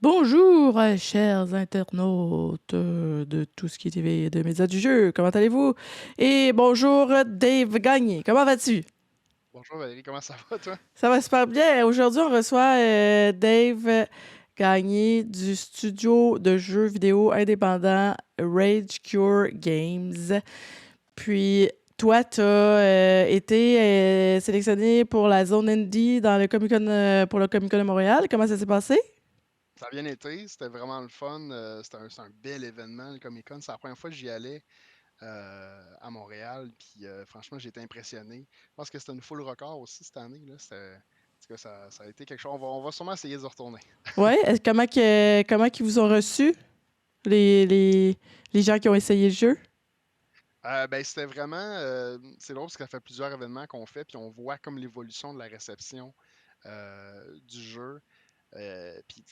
Bonjour, chers internautes de tout ce qui est TV et de médias du jeu. Comment allez-vous? Et bonjour, Dave Gagné. Comment vas-tu? Bonjour Valérie, comment ça va toi? Ça va super bien. Aujourd'hui, on reçoit Dave Gagné du studio de jeux vidéo indépendant Rage Cure Games. Puis, toi, tu as été sélectionné pour la zone indie dans le Comic-Con, pour le Comic-Con de Montréal. Comment ça s'est passé? Ça a bien été, c'était vraiment le fun. C'est un bel événement, le Comic Con. C'est la première fois que j'y allais à Montréal. Puis franchement, j'ai été impressionné. Je pense que c'était une full record aussi cette année. Là. En tout cas, ça a été quelque chose. On va sûrement essayer de retourner. Ouais, comment qu'ils vous ont reçu, les, les, les gens qui ont essayé le jeu? Ben, c'était vraiment. C'est drôle parce que ça fait plusieurs événements qu'on fait, puis on voit comme l'évolution de la réception du jeu. Puis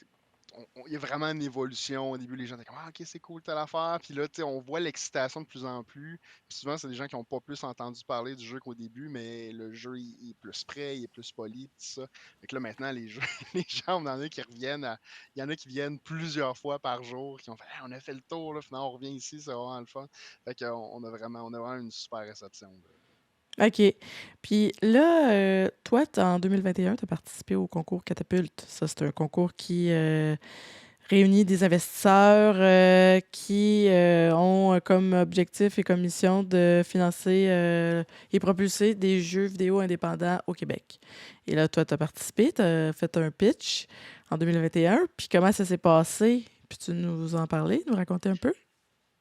il y a vraiment une évolution. Au début, les gens étaient comme ah, ok, c'est cool telle affaire. Puis là, tu sais, on voit l'excitation de plus en plus. Puis souvent, c'est des gens qui n'ont pas plus entendu parler du jeu qu'au début, mais le jeu il est plus prêt, il est plus poli, tout ça. Fait que là, maintenant, les jeux, les gens, on en a qui reviennent il y en a qui viennent plusieurs fois par jour, qui ont fait ah, on a fait le tour, là, finalement, on revient ici, c'est vraiment le fun. Fait qu'on on a vraiment une super réception. Là. OK. Puis là, toi, en 2021, tu as participé au concours Catapulte. Ça, c'est un concours qui réunit des investisseurs qui ont comme objectif et comme mission de financer et propulser des jeux vidéo indépendants au Québec. Et là, toi, tu as participé, tu as fait un pitch en 2021. Puis comment ça s'est passé? Puis tu nous en parler, nous raconter un peu?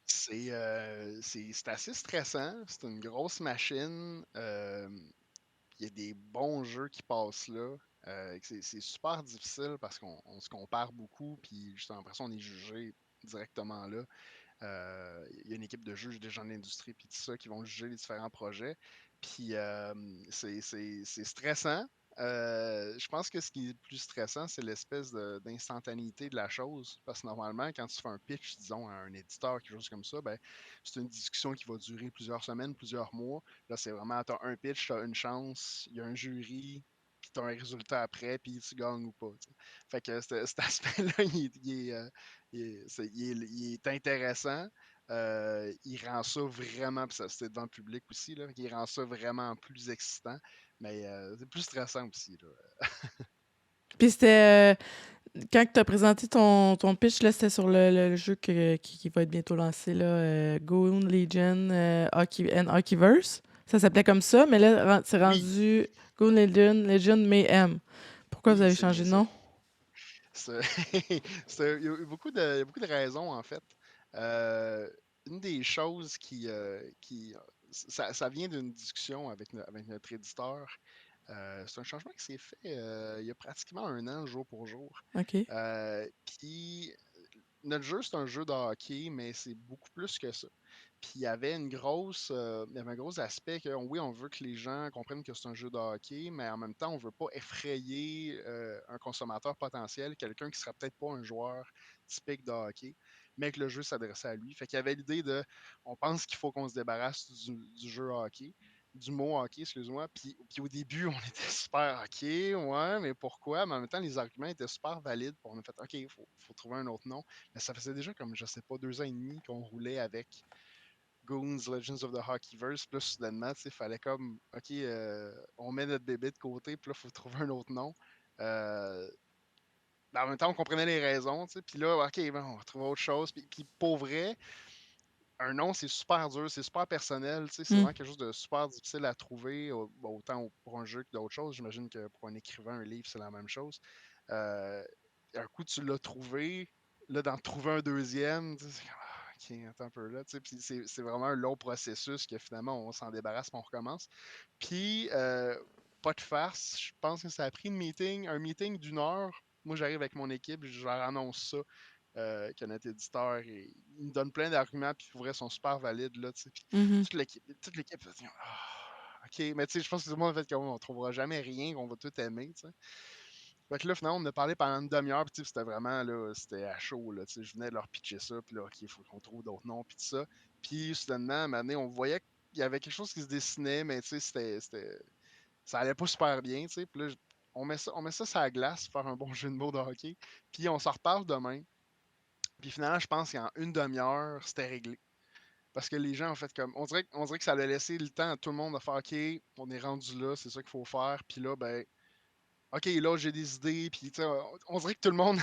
C'est assez stressant, c'est une grosse machine. Il y a des bons jeux qui passent là. C'est super difficile parce qu'on se compare beaucoup, puis j'ai l'impression qu'on est jugé directement là. Il y a une équipe de juges, des gens de l'industrie, puis tout ça, qui vont juger les différents projets. Puis c'est stressant. Je pense que ce qui est le plus stressant, c'est l'espèce d'instantanéité de la chose. Parce que normalement, quand tu fais un pitch, disons, à un éditeur, quelque chose comme ça, ben, c'est une discussion qui va durer plusieurs semaines, plusieurs mois. Là, c'est vraiment, tu as un pitch, tu as une chance, il y a un jury, puis tu as un résultat après, puis tu gagnes ou pas. T'sais. Fait que cet aspect-là, il est intéressant. Il rend ça vraiment, puis ça c'était devant le public aussi, là, il rend ça vraiment plus excitant, mais c'est plus stressant aussi. Là. Puis c'était quand tu as présenté ton pitch, là, c'était sur le jeu qui va être bientôt lancé, là, Goon Legion Hockeyverse. Ça s'appelait comme ça, mais là, c'est Oui, rendu Goon Legion Mayhem. Pourquoi vous oui, avez c'est changé bien de ça. nom? C'est- il y a il y a beaucoup de raisons, en fait. Euh, une des choses ça vient d'une discussion avec notre éditeur. C'est un changement qui s'est fait il y a pratiquement un an, jour pour jour. OK. Puis notre jeu, c'est un jeu de hockey, mais c'est beaucoup plus que ça. Puis il y avait un gros aspect que oui, on veut que les gens comprennent que c'est un jeu de hockey, mais en même temps, on veut pas effrayer un consommateur potentiel, quelqu'un qui sera peut-être pas un joueur typique de hockey, mais que le jeu s'adressait à lui. Fait qu'il y avait l'idée on pense qu'il faut qu'on se débarrasse du jeu hockey, du mot hockey, excuse-moi. Puis au début, on était super OK, ouais, mais pourquoi? Mais en même temps, les arguments étaient super valides. Puis on a fait OK, faut trouver un autre nom. Mais ça faisait déjà comme, je sais pas, 2 ans et demi qu'on roulait avec Goons Legends of the Hockeyverse. Puis là, soudainement, il fallait comme, OK, on met notre bébé de côté, puis là, il faut trouver un autre nom. Euh, mais en même temps, on comprenait les raisons, tu sais. Puis là, OK, bon, on va trouver autre chose. Puis pour vrai, un nom, c'est super dur, c'est super personnel, tu sais, c'est Hmm. vraiment quelque chose de super difficile à trouver, autant pour un jeu que d'autres choses. J'imagine que pour un écrivain, un livre, c'est la même chose. Euh, un coup, tu l'as trouvé, là, d'en trouver un deuxième, tu sais, c'est comme, ah, ok, attends un peu là, tu sais, puis c'est vraiment un long processus que finalement, on s'en débarrasse, puis on recommence. Puis, pas de farce, je pense que ça a pris un meeting d'une heure. Moi, j'arrive avec mon équipe, je leur annonce ça que notre éditeur, il me donne plein d'arguments, puis pour vrai, ils sont super valides, là, tu sais. Puis Mhm. toute l'équipe fait, ah, OK, mais tu sais, je pense que tout le monde a fait qu'on ne trouvera jamais rien, qu'on va tout aimer, tu sais. Fait que là, finalement, on a parlé pendant une demi-heure, puis tu sais, c'était vraiment, là, c'était à chaud, là, tu sais. Je venais de leur pitcher ça, puis là, OK, il faut qu'on trouve d'autres noms, puis tout ça. Puis, soudainement, à un moment donné, on voyait qu'il y avait quelque chose qui se dessinait, mais tu sais, ça allait pas super bien, tu sais. Puis là, on met ça sur la glace, faire un bon jeu de mots de hockey, puis on s'en reparle demain. Puis finalement, je pense qu'en une demi-heure, c'était réglé. Parce que les gens ont fait comme. On dirait que ça a laissé le temps à tout le monde de faire OK, on est rendu là, c'est ça qu'il faut faire. Puis là, ben, OK, là, j'ai des idées. Puis, tu sais, on dirait que tout le monde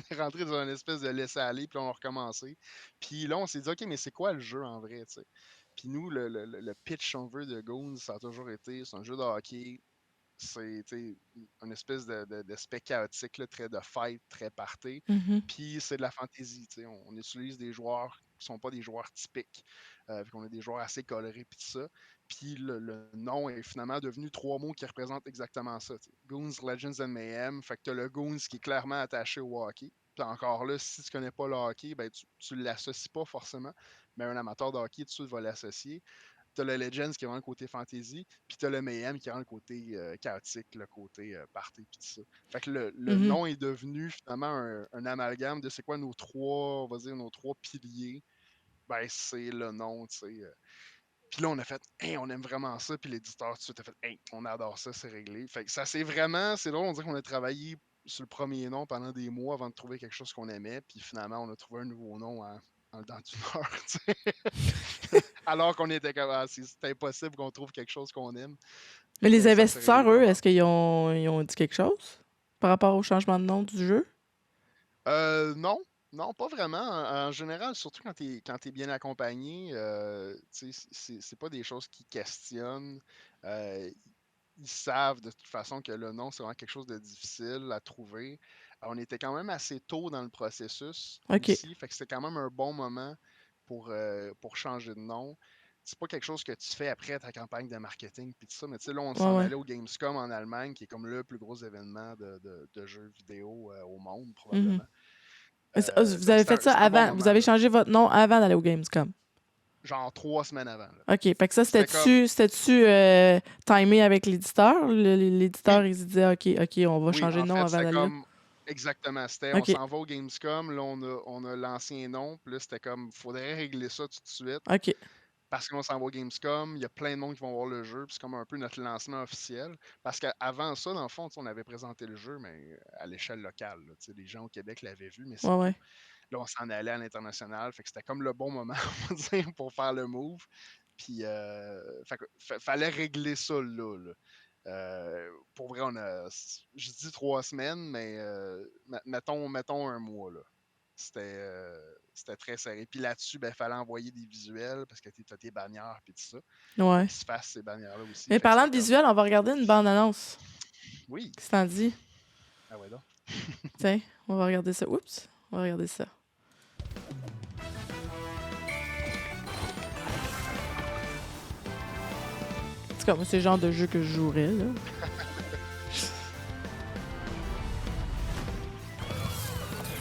est rentré dans une espèce de laisser-aller. Puis là, on a recommencé. Puis là, on s'est dit OK, mais c'est quoi le jeu en vrai, tu sais? Puis nous, le pitch, on veut, de Goons, ça a toujours été c'est un jeu de hockey. C'est une espèce d'aspect chaotique, là, très de fight, très party. Mhm. Puis c'est de la fantaisie. On utilise des joueurs qui sont pas des joueurs typiques. Puis on a des joueurs assez colorés, puis tout ça. Puis le nom est finalement devenu 3 mots qui représentent exactement ça. T'sais. Goons, Legends and Mayhem. Fait que tu as le Goons qui est clairement attaché au hockey. Puis encore là, si tu connais pas le hockey, ben tu l'associes pas forcément. Mais un amateur de hockey, tout de suite va l'associer. T'as le Legends qui est vraiment le côté fantasy, puis t'as le Mayhem qui est vraiment le côté chaotique, le côté party, puis tout ça. Fait que le Mhm. nom est devenu finalement un amalgame de c'est quoi nos trois, on va dire, nos trois piliers. Ben, c'est le nom, tu sais. Puis là, on a fait, hey, on aime vraiment ça, puis l'éditeur tout de suite a fait, hey, on adore ça, c'est réglé. Fait que ça, c'est vraiment, c'est drôle, on dirait qu'on a travaillé sur le premier nom pendant des mois avant de trouver quelque chose qu'on aimait, puis finalement, on a trouvé un nouveau nom en dedans d'une heure, tu sais. Alors qu'on était comme, ah, c'est impossible qu'on trouve quelque chose qu'on aime. Mais Fait les que ça s'est réglé investisseurs, eux, vraiment. est-ce ils ont dit quelque chose par rapport au changement de nom du jeu? Non, non, pas vraiment. En général, surtout quand t'es bien accompagné, tu sais, c'est pas des choses qui questionnent. Euh, Ils savent de toute façon que le nom, c'est vraiment quelque chose de difficile à trouver. On était quand même assez tôt dans le processus OK. aussi, fait que c'était quand même un bon moment pour changer de nom. C'est pas quelque chose que tu fais après ta campagne de marketing puis tout ça, mais tu sais, là, on Ouais, s'en ouais. allait au Gamescom en Allemagne, qui est comme le plus gros événement de jeux vidéo au monde, Mhm. probablement. Vous Fait que avez fait ça c'était un bon avant. Vous moment, avez là. changé votre nom avant d'aller au Gamescom. Genre 3 semaines avant, là. OK. Fait que ça, C'était comme, c'était-tu timé avec l'éditeur? L'éditeur, oui, il se disait, OK, on va oui, changer de en nom fait, avant c'était d'aller là. comme exactement. C'était on OK. s'en va au Gamescom, là, on a l'ancien nom, puis là, c'était comme faudrait régler ça tout de suite. OK. Parce qu'on s'en va au Gamescom, il y a plein de monde qui vont voir le jeu, puis c'est comme un peu notre lancement officiel. Parce qu'avant ça, dans le fond, on avait présenté le jeu, mais à l'échelle locale. Là, les gens au Québec l'avaient vu, mais Ouais, c'est tout. ouais. Là, on s'en allait à l'international, fait que c'était comme le bon moment, on va dire, pour faire le move. Puis, fallait régler ça là. Pour vrai, je dis 3 semaines, mais mettons un mois, là. C'était très serré. Puis là-dessus, ben, il fallait envoyer des visuels parce que tu as tes bannières et tout ça. Faut Ouais. qu'ils se fassent ces bannières-là aussi. Mais Fait que parlant c'était de comme, visuel, on va regarder une bande-annonce. oui, Qu'est-ce que t'en dis? ah ouais, donc. Tiens, on va regarder ça. Oups. On va regarder ça. C'est comme c'est le genre de jeu que je jouerais, là.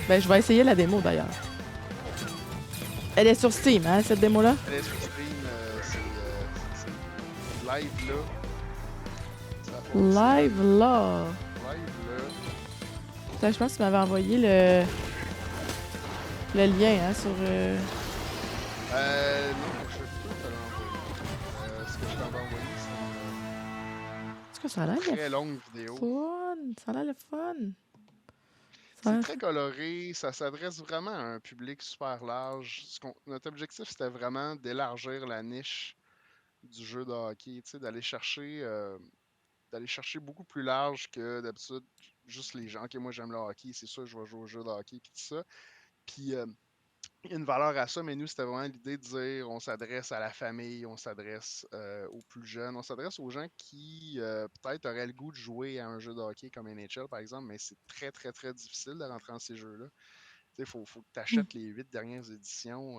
Ben, je vais essayer la démo, d'ailleurs. Elle est sur Steam, hein, cette démo-là? Elle est sur Steam, c'est live là. Ça Live, fonctionne. là. Live là. Putain, je pense que tu m'avais envoyé le lien, hein, sur... Non, je peux te l'envoyer. Ce que je t'avais envoyé, Est-ce que ça a c'est l'air une le très longue vidéo. fun? Ça a l'air le fun. Ça a C'est l'air... très coloré, ça s'adresse vraiment à un public super large. Notre objectif, c'était vraiment d'élargir la niche du jeu de hockey, tu sais, d'aller chercher beaucoup plus large que d'habitude, juste les gens. Ok, moi j'aime le hockey, c'est sûr, je vais jouer au jeu de hockey, puis tout ça. Puis il y a une valeur à ça, mais nous, c'était vraiment l'idée de dire on s'adresse à la famille, on s'adresse aux plus jeunes, on s'adresse aux gens qui peut-être auraient le goût de jouer à un jeu de hockey comme NHL, par exemple, mais c'est très, très, très difficile de rentrer dans ces jeux-là. Il faut que tu Hmm. achètes les 8 dernières éditions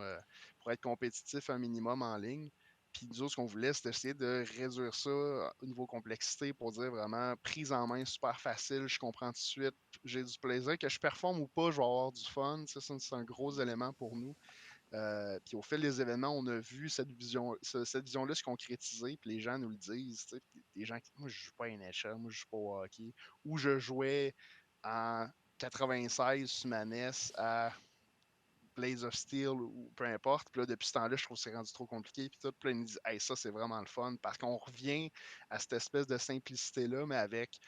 pour être compétitif un minimum en ligne. Puis nous autres, ce qu'on voulait, c'est essayer de réduire ça au niveau complexité pour dire vraiment prise en main super facile, je comprends tout de suite, j'ai du plaisir, que je performe ou pas, je vais avoir du fun. Ça, c'est un gros élément pour nous. Puis au fil des événements, on a vu cette vision-là se concrétiser, puis les gens nous le disent. Des gens qui, moi, je joue pas à NHL, moi, je joue pas au hockey. Ou je jouais en 96 sur ma NES à Blaze of Steel ou peu importe. Puis là, depuis ce temps-là, je trouve que c'est rendu trop compliqué. Puis tout, puis là, ils me disent, hey, ça, c'est vraiment le fun parce qu'on revient à cette espèce de simplicité-là, mais avec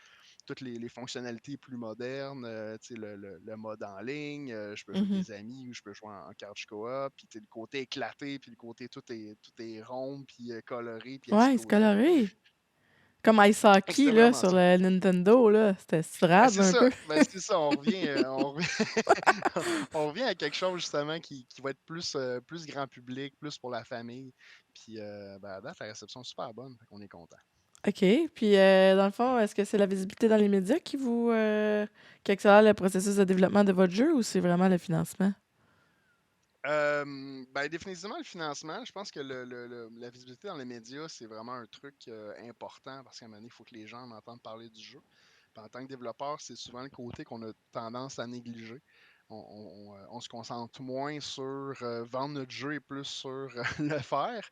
toutes les fonctionnalités plus modernes, tu sais, le mode en ligne, je peux jouer avec Mhm. des amis ou je peux jouer en couch co-op, puis tu sais, le côté éclaté, puis le côté tout est rond, puis coloré, puis Ouais, c'est explosif. coloré. Comme Ice Fait que c'était Hockey, là, vraiment sur ça. le Nintendo, là. C'était strade un peu. C'est ça, on revient à quelque chose justement qui va être plus grand public, plus pour la famille. Puis à date, la réception est super bonne, fait qu'on est content. OK. Puis, dans le fond, est-ce que c'est la visibilité dans les médias qui accélère le processus de développement de votre jeu ou c'est vraiment le financement? Définitivement, le financement, je pense que la visibilité dans les médias, c'est vraiment un truc important parce qu'à un moment donné, il faut que les gens en entendent parler du jeu. Puis en tant que développeur, c'est souvent le côté qu'on a tendance à négliger. On se concentre moins sur vendre notre jeu et plus sur le faire.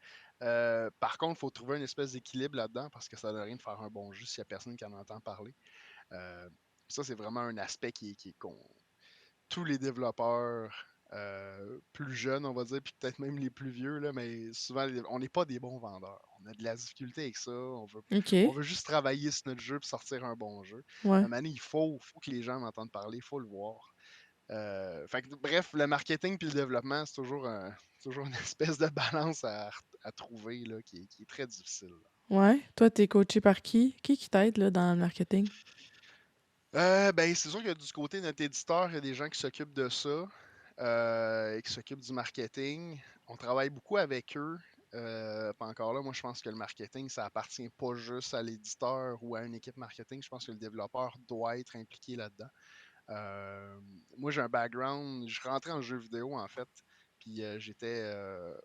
Par contre, il faut trouver une espèce d'équilibre là-dedans parce que ça ne donne rien de faire un bon jeu s'il n'y a personne qui en entend parler. Euh, Ça, c'est vraiment un aspect qu'on tous les développeurs plus jeunes, on va dire, puis peut-être même les plus vieux, là, mais souvent, on n'est pas des bons vendeurs. On a de la difficulté avec ça. On OK. veut juste travailler sur notre jeu et sortir un bon jeu. À un Ouais. moment donné, il faut que les gens en entendent parler, il faut le voir. Bref, le marketing puis le développement, c'est toujours une espèce de balance à trouver là, qui est très difficile. Ouais. Toi, t'es coaché par qui? Qui t'aide, là, dans le marketing? C'est sûr que du côté de notre éditeur, il y a des gens qui s'occupent de ça et qui s'occupent du marketing. On travaille beaucoup avec eux. Pas encore là, moi je pense que le marketing, ça appartient pas juste à l'éditeur ou à une équipe marketing. Je pense que le développeur doit être impliqué là-dedans. Euh, Moi j'ai un background, je rentrais en jeu vidéo en fait, puis j'étais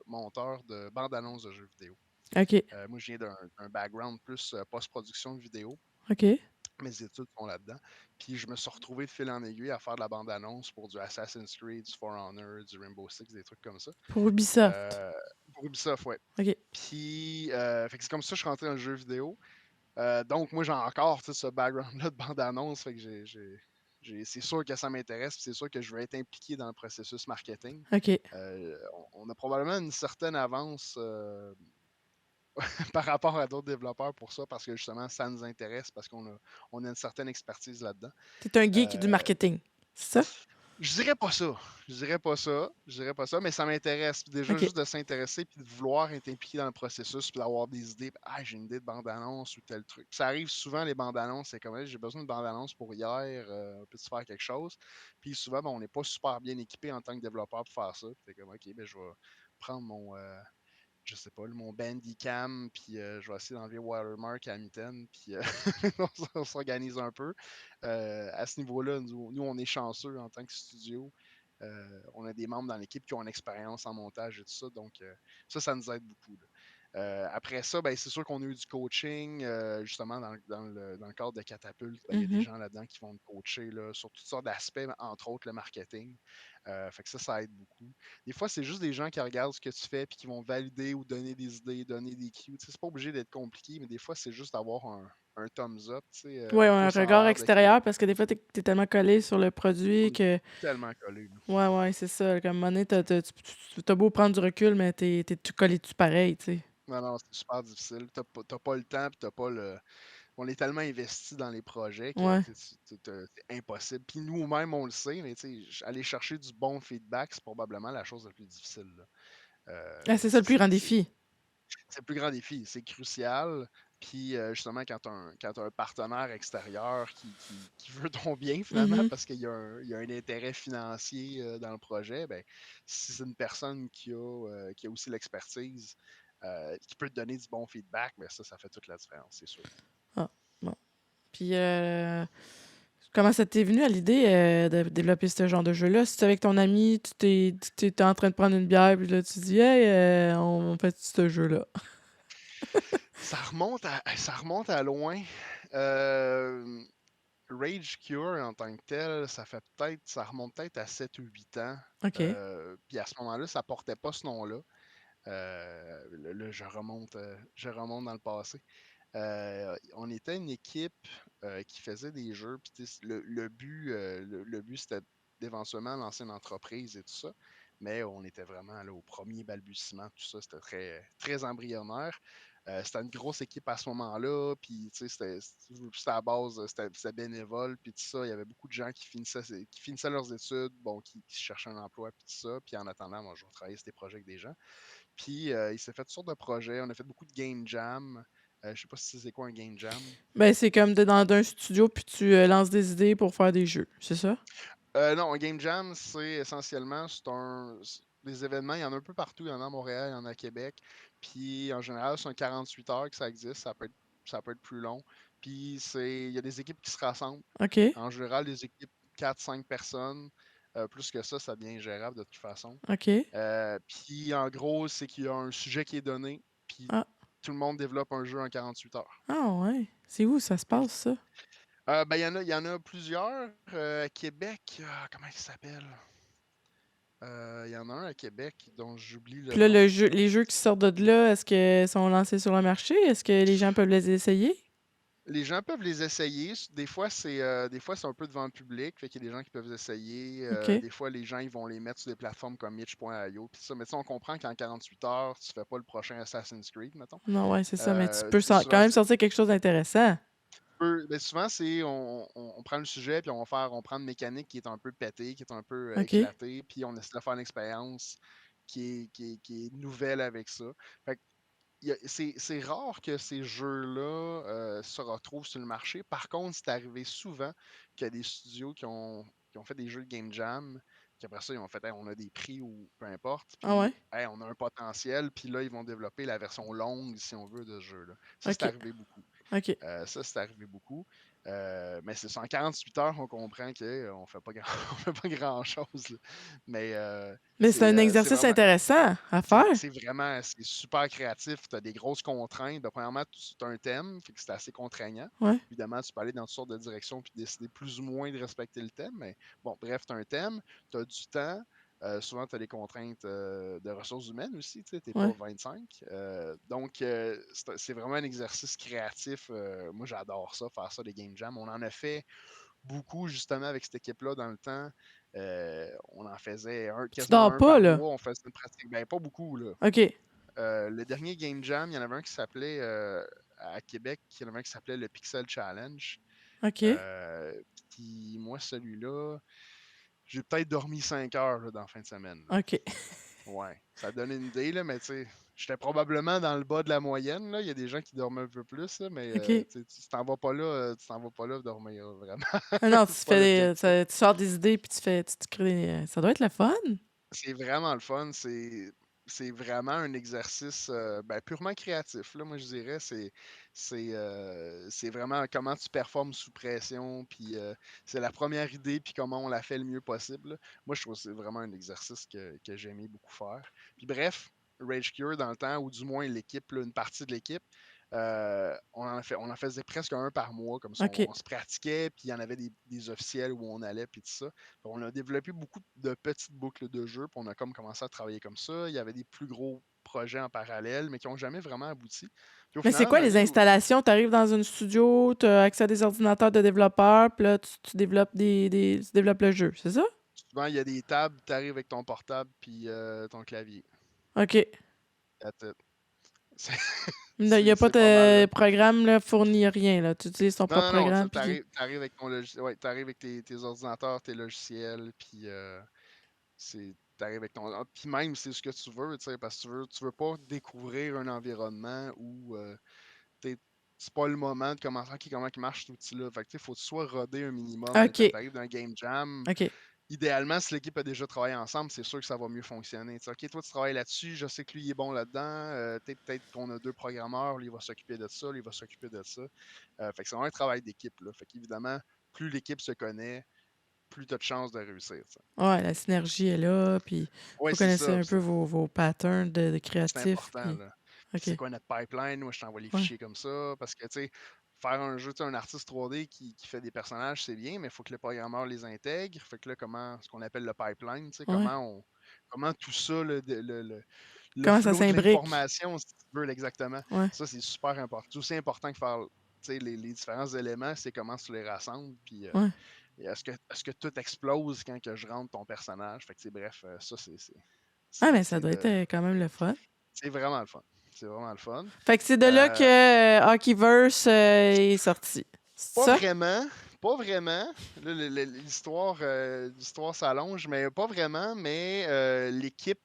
monteur de bande-annonce de jeux vidéo. OK. Moi je viens d'un background plus post-production de vidéo. OK. Mes études sont là-dedans. Puis je me suis retrouvé de fil en aiguille à faire de la bande-annonce pour du Assassin's Creed, du For Honor, du Rainbow Six, des trucs comme ça. Pour Ubisoft. Euh, pour Ubisoft, ouais. OK. Puis, fait que c'est comme ça que je suis rentré dans le jeu vidéo. Donc, moi, j'ai encore tu sais, ce background-là de bande-annonce. Fait que c'est sûr que ça m'intéresse. Puis c'est sûr que je veux être impliqué dans le processus marketing. OK. On a probablement une certaine avance par rapport à d'autres développeurs pour ça, parce que justement, ça nous intéresse, parce qu'on a une certaine expertise là-dedans. T'es un geek du Euh, marketing. C'est ça? je dirais pas ça. Je dirais pas ça. Je dirais pas ça, mais ça m'intéresse. Puis déjà, OK. juste de s'intéresser puis de vouloir être impliqué dans le processus puis d'avoir des idées. Ah, j'ai une idée de bande-annonce ou tel truc. Ça arrive souvent, les bandes-annonces, c'est comme hey, j'ai besoin de bande-annonce pour hier, peux-tu faire quelque chose? Puis souvent, ben, on n'est pas super bien équipé en tant que développeur pour faire ça. Puis t'es comme OK, ben je vais prendre je sais pas, mon Bandicam, puis je vais essayer d'enlever Watermark à mitaine, puis on s'organise un peu. À ce niveau-là, nous, on est chanceux en tant que studio. On a des membres dans l'équipe qui ont une expérience en montage et tout ça, donc ça nous aide beaucoup. Là. Après ça, ben, c'est sûr qu'on a eu du coaching, justement dans le cadre de Catapulte. Ben, il y a des Mhm. gens là-dedans qui vont nous coacher là, sur toutes sortes d'aspects, entre autres le marketing. Fait que ça aide beaucoup. Des fois, c'est juste des gens qui regardent ce que tu fais puis qui vont valider ou donner des idées, donner des cues. Tu sais, c'est pas obligé d'être compliqué, mais des fois, c'est juste d'avoir un thumbs up, tu sais, Ouais, un un pouce en regard l'air de quelqu'un. extérieur parce que des fois, t'es tellement collé sur le produit On est que. tellement collés. Ouais, ouais, c'est ça. Comme à un moment donné, t'as beau prendre du recul, mais t'es tout collé dessus pareil, tu sais. Non, non, c'est super difficile. T'as pas le temps, puis t'as pas le. On est tellement investi dans les projets que Ouais. c'est impossible. Puis nous-mêmes, on le sait, mais tu sais, aller chercher du bon feedback, c'est probablement la chose la plus difficile. Là. Ah, c'est ça Ça, le plus grand c'est défi. c'est le plus grand défi, c'est crucial. Puis justement, quand tu as un partenaire extérieur qui veut ton bien finalement, Mhm. parce qu'il y a un intérêt financier dans le projet, ben, si c'est une personne qui a aussi l'expertise, qui peut te donner du bon feedback, ben ça fait toute la différence, c'est sûr. Ah, bon. Puis, comment ça t'est venu à l'idée de développer ce genre de jeu-là? Si tu avec ton ami, t'es en train de prendre une bière, puis là, tu dis, hey, on fait ce jeu-là. Ça remonte à loin. Euh, Rage Cure en tant que tel, ça remonte peut-être à 7 ou 8 ans. OK. Puis à ce moment-là, ça portait pas ce nom-là. Là, je remonte dans le passé. On était une équipe qui faisait des jeux. Puis le but, c'était d'éventuellement lancer une entreprise et tout ça. Mais on était vraiment là, au premier balbutiement, tout ça. C'était très, très embryonnaire. C'était une grosse équipe à ce moment-là, puis c'était à base, c'était bénévole, puis tout ça. Il y avait beaucoup de gens qui finissaient leurs études, bon, qui cherchaient un emploi, puis tout ça. Puis en attendant, moi, je travaillais sur des projets avec des gens. Puis il s'est fait toutes sortes de projets. On a fait beaucoup de game jam. Je sais pas si c'est quoi un game jam. Ben, c'est comme dans un studio, puis tu lances des idées pour faire des jeux, c'est ça? Non, un game jam, c'est essentiellement, des événements, il y en a un peu partout, il y en a à Montréal, il y en a à Québec. Puis en général, c'est un 48 heures que ça existe, ça peut être plus long. Puis il y a des équipes qui se rassemblent. OK, En général, des équipes 4-5 personnes. Plus que ça devient ingérable de toute façon. OK. Puis en gros, c'est qu'il y a un sujet qui est donné, puis Ah, tout le monde développe un jeu en 48 heures. ah ouais. C'est où ça se passe, ça? Ben, il y en a plusieurs. À Québec, comment il s'appelle? Il y en a un à Québec dont j'oublie le Puis là, nom. les jeux qui sortent de là, est-ce qu'ils sont lancés sur le marché? Est-ce que les gens peuvent les essayer? Les gens peuvent les essayer. Des fois, c'est un peu devant le public, fait qu'il y a des gens qui peuvent essayer. OK. Des fois, les gens ils vont les mettre sur des plateformes comme itch.io. Puis ça, mais tu sais, on comprend qu'en 48 heures, tu fais pas le prochain Assassin's Creed, mettons. Non, ouais, c'est ça, mais tu peux quand Souvent, même sortir quelque chose d'intéressant. souvent, c'est on prend le sujet, puis on prend une mécanique qui est un peu pétée, qui est un peu OK. éclatée, puis on essaie de faire une expérience qui est nouvelle avec ça. Fait que c'est rare que ces jeux-là se retrouvent sur le marché. Par contre, c'est arrivé souvent qu'il y a des studios qui ont fait des jeux de Game Jam, puis après ça, ils ont fait Hey, on a des prix ou peu importe, Ah puis ouais? hey, on a un potentiel, puis là, ils vont développer la version longue, si on veut, de ce jeu-là. Ça, c'est OK. arrivé beaucoup. OK. Ça, c'est arrivé beaucoup. Mais c'est ça, en 48 heures, on comprend qu'on fait pas grand, on fait pas grand-chose, là. Mais Mais c'est un c'est exercice vraiment, intéressant à c'est faire. c'est vraiment c'est super créatif. Tu as des grosses contraintes. Ben, premièrement, tu as un thème, fait que c'est assez contraignant. Ouais. Évidemment, tu peux aller dans toutes sortes de directions puis décider plus ou moins de respecter le thème. Mais bon, bref, tu as un thème, tu as du temps. Souvent, tu as des contraintes de ressources humaines aussi. Tu n'es pas Ouais. 25. Donc, c'est vraiment un exercice créatif. Moi, j'adore ça, faire ça, des game jams. On en a fait beaucoup, justement, avec cette équipe-là dans le temps. On en faisait Tu quasiment dors un pas, par là. mois. On faisait une pratique. Ben, pas beaucoup, là. OK. Le dernier Game Jam, il y en avait un qui s'appelait à Québec, il y en avait un qui s'appelait le Pixel Challenge. OK. Euh, Puis moi, celui-là, j'ai peut-être dormi 5 heures là, dans la fin de semaine, là. OK. Ouais, ça donne une idée, là, mais tu sais, j'étais probablement dans le bas de la moyenne. Là. Il y a des gens qui dorment un peu plus, là, mais OK. tu t'en vas pas là, tu t'en vas pas là dormir, là, vraiment. Ah non, tu C'est pas fais l'objectif. tu sors des idées, puis tu te crées ça doit être le fun. C'est vraiment le fun. C'est vraiment un exercice ben, purement créatif. Là, moi, je dirais, c'est vraiment comment tu performes sous pression, puis c'est la première idée, puis comment on la fait le mieux possible, là. Moi, je trouve que c'est vraiment un exercice que j'aimais beaucoup faire. Puis bref, Rage Cure, dans le temps, ou du moins l'équipe, là, une partie de l'équipe, on en faisait presque un par mois, comme ça, OK. on se pratiquait, puis il y en avait des officiels où on allait, puis tout ça. On a développé beaucoup de petites boucles de jeu, puis on a comme commencé à travailler comme ça. Il y avait des plus gros projets en parallèle, mais qui n'ont jamais vraiment abouti. Puis au Mais c'est final, on quoi les arrive où installations? Tu arrives dans un studio, tu as accès à des ordinateurs de développeurs, puis là, tu développes tu développes le jeu, c'est ça? souvent il y a des tables, tu arrives avec ton portable puis ton clavier. OK. That's it. C'est Il n'y a pas c'est pas mal, là. de programme là, fourni, rien. Là. Tu utilises ton Non, propre non, non, programme. tu Puis... arrives, avec ton logiciel, ouais, t'arrives avec tes ordinateurs, tes logiciels, puis t'arrives avec ton. Puis même, c'est ce que tu veux, tu sais, parce que tu veux pas découvrir un environnement où c'est pas le moment de commencer, OK, comment il marche cet outil-là. Fait que, il faut que tu sois rodé un minimum. Mais quand OK. tu arrives dans un game jam, OK. idéalement, si l'équipe a déjà travaillé ensemble, c'est sûr que ça va mieux fonctionner. Tu sais, OK, toi, tu travailles là-dessus, je sais que lui, il est bon là-dedans. Peut-être qu'on a deux programmeurs, lui, il va s'occuper de ça, lui, il va s'occuper de ça. Fait que c'est vraiment un travail d'équipe, là. Fait qu'évidemment, plus l'équipe se connaît, plus tu as de chances de réussir, tu sais. Ouais, la synergie est là. Puis Ouais, vous c'est connaissez ça. un peu vos patterns de C'est créatifs. important, Puis... là. OK. C'est quoi notre pipeline? Moi, je t'envoie les Ouais. fichiers comme ça. Parce que, tu sais, faire un jeu, tu sais, un artiste 3D qui fait des personnages, c'est bien, mais il faut que le programmeur les intègre. Fait que là, ce qu'on appelle le pipeline, tu sais, Ouais. comment tout ça, le Comment ça flow de s'imbrique? l'information, si tu veux, exactement. Ouais. Ça, c'est super important. C'est aussi important que faire, tu sais, les différents éléments, c'est comment tu les rassembles. Puis, Ouais. et est-ce que tout explose quand que je rentre ton personnage? Fait que, tu sais, bref, ça, Ah, mais ça c'est doit être quand même le fun. c'est vraiment le fun. c'est vraiment le fun. Fait que c'est de là que Euh, Hockeyverse est sorti. C'est Pas ça? vraiment, pas vraiment. Là, l'histoire s'allonge, mais pas vraiment. Mais l'équipe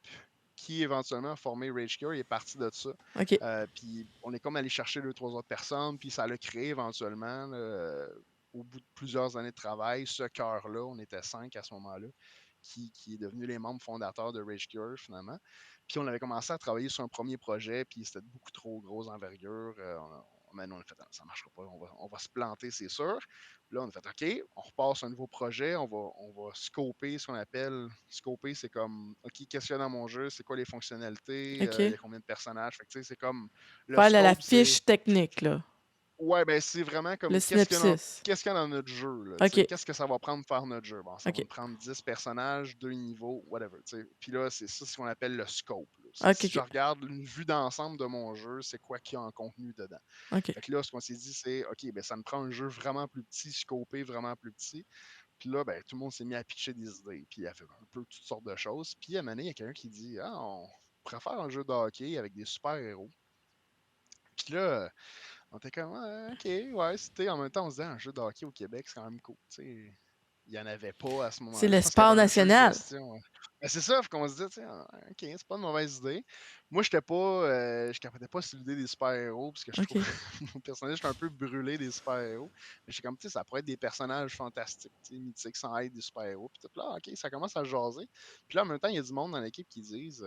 qui éventuellement a formé Rage Cure est partie de ça. OK. Puis on est comme allé chercher 2, 3 autres personnes, puis ça l'a créé éventuellement, au bout de plusieurs années de travail, ce cœur-là, on était 5 à ce moment-là, qui est devenu les membres fondateurs de Rage Cure finalement. Puis on avait commencé à travailler sur un premier projet, puis c'était de beaucoup trop grosse envergure. Maintenant, on a fait, ah, ça ne marchera pas, on va se planter, c'est sûr. Puis là, on a fait, OK, on repart sur un nouveau projet, on va scoper ce qu'on appelle. Scoper, c'est comme, OK, qu'est-ce qu'il y a dans mon jeu, c'est quoi les fonctionnalités, il y OK. a combien de personnages. Fait que, tu sais, c'est comme, le Faire la scope, c'est, fiche technique, là. ouais, ben c'est vraiment Le comme synopsis. qu'est-ce qu'il y a dans notre jeu, là, tu sais, OK. qu'est-ce que ça va prendre pour faire notre jeu? Bon, ça va OK. me prendre 10 personnages, 2 niveaux, whatever, tu sais. Puis là, c'est ça ce qu'on appelle le scope, là. C'est OK, si je OK. regarde une vue d'ensemble de mon jeu, c'est quoi qu'il y a en contenu dedans. OK. Fait que là, ce qu'on s'est dit, c'est OK, ben ça me prend un jeu vraiment plus petit, scopé vraiment plus petit. Puis là, ben, tout le monde s'est mis à pitcher des idées. Puis il y avait un peu toutes sortes de choses. Puis à un moment donné, il y a quelqu'un qui dit, ah, on pourrait faire un jeu de hockey avec des super-héros. Puis là, on était comme, ouais, OK, ouais, c'était en même temps, on se disait, un jeu de hockey au Québec, c'est quand même cool. Tu sais, il n'y en avait pas à ce C'est moment-là. Je le pense qu'il y sport avait un jeu de national. gestion. Ben, c'est ça, qu'on se dit, tu sais, ah, OK, c'est pas une mauvaise idée. Moi, je capotais pas sur l'idée des super-héros, parce que je trouve, OK. mon personnage, je suis un peu brûlé des super-héros. Mais je suis comme, tu sais, ça pourrait être des personnages fantastiques, tu sais, mythiques, sans être des super-héros. Puis tout là, OK, ça commence à jaser. Puis là, en même temps, il y a du monde dans l'équipe qui disent,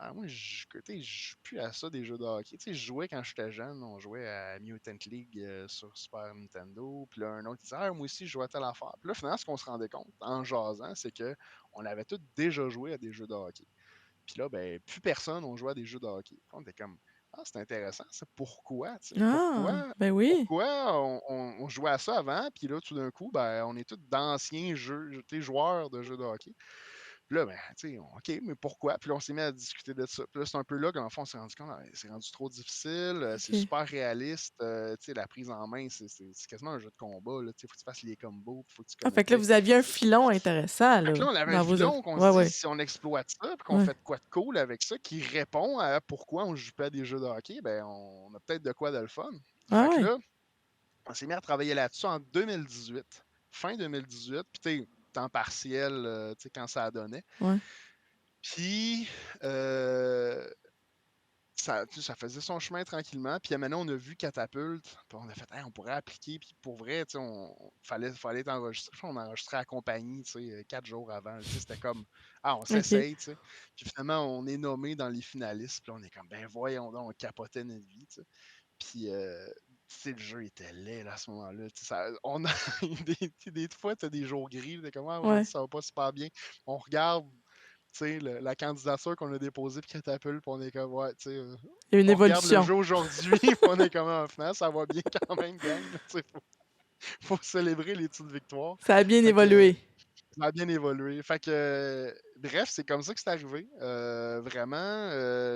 ah, moi, je joue plus à ça des jeux de hockey. Tu sais, je jouais quand j'étais jeune, on jouait à Mutant League sur Super Nintendo. Puis là, un autre disait, ah, moi aussi, je jouais à telle affaire. Puis là, finalement, ce qu'on se rendait compte en jasant, c'est que on avait tous déjà joué à des jeux de hockey. Puis là, ben, plus personne on jouait à des jeux de hockey. Puis on était comme, ah, c'est intéressant, ça. Pourquoi, tu sais, Ah, ben oui. pourquoi on jouait à ça avant, puis là, tout d'un coup, ben, on est tous d'anciens joueurs de jeux de hockey. Puis là, ben, tu sais, OK, mais pourquoi? Puis là, on s'est mis à discuter de ça. Puis là, c'est un peu là qu'en fond, on s'est rendu compte, ah, c'est rendu trop difficile, c'est OK. super réaliste, tu sais, la prise en main, c'est quasiment un jeu de combat, là, tu sais, faut que tu fasses les combos, faut que tu Ah, fait connaisses, que là, tu sais. vous aviez un filon intéressant, Fait que là, là, on avait un dans vos œuvres. filon qu'on se Ouais, dit, ouais. si on exploite ça, puis qu'on Ouais. fait de quoi de cool avec ça, qui répond à pourquoi on joue pas à des jeux de hockey, ben, on a peut-être de quoi de le fun. Ah Fait que ouais. là, on s'est mis à travailler là-dessus en 2018, fin 2018, puis tu sais, temps partiel, tu sais, quand ça donnait. Ouais. Puis, euh, ça, tu sais, ça faisait son chemin tranquillement. Puis maintenant, on a vu Catapulte. Puis on a fait, hey, on pourrait appliquer. Puis pour vrai, tu sais, fallait être enregistré. On a enregistré à la compagnie, tu sais, 4 jours avant. Tu sais, c'était comme, ah, on OK. s'essaye, tu sais. Puis finalement, on est nommé dans les finalistes. Puis on est comme, ben voyons donc, on capotait notre vie, tu sais. Puis, tu sais, le jeu était laid là, à ce moment-là. Tu sais, on a des fois, tu as des jours gris. T'es comme, ah, ouais, Ouais. ça va pas super bien. On regarde, tu sais, la candidature qu'on a déposée puis Catapulte, puis on est comme, ouais, tu sais, Il y a une on regarde le évolution. jeu aujourd'hui, puis on est comme, ah, au final, ça va bien quand même, gang. Tu sais, faut célébrer les petites victoires. Ça a bien Fait que évolué. ça a bien évolué. Fait que, bref, c'est comme ça que c'est arrivé. Vraiment,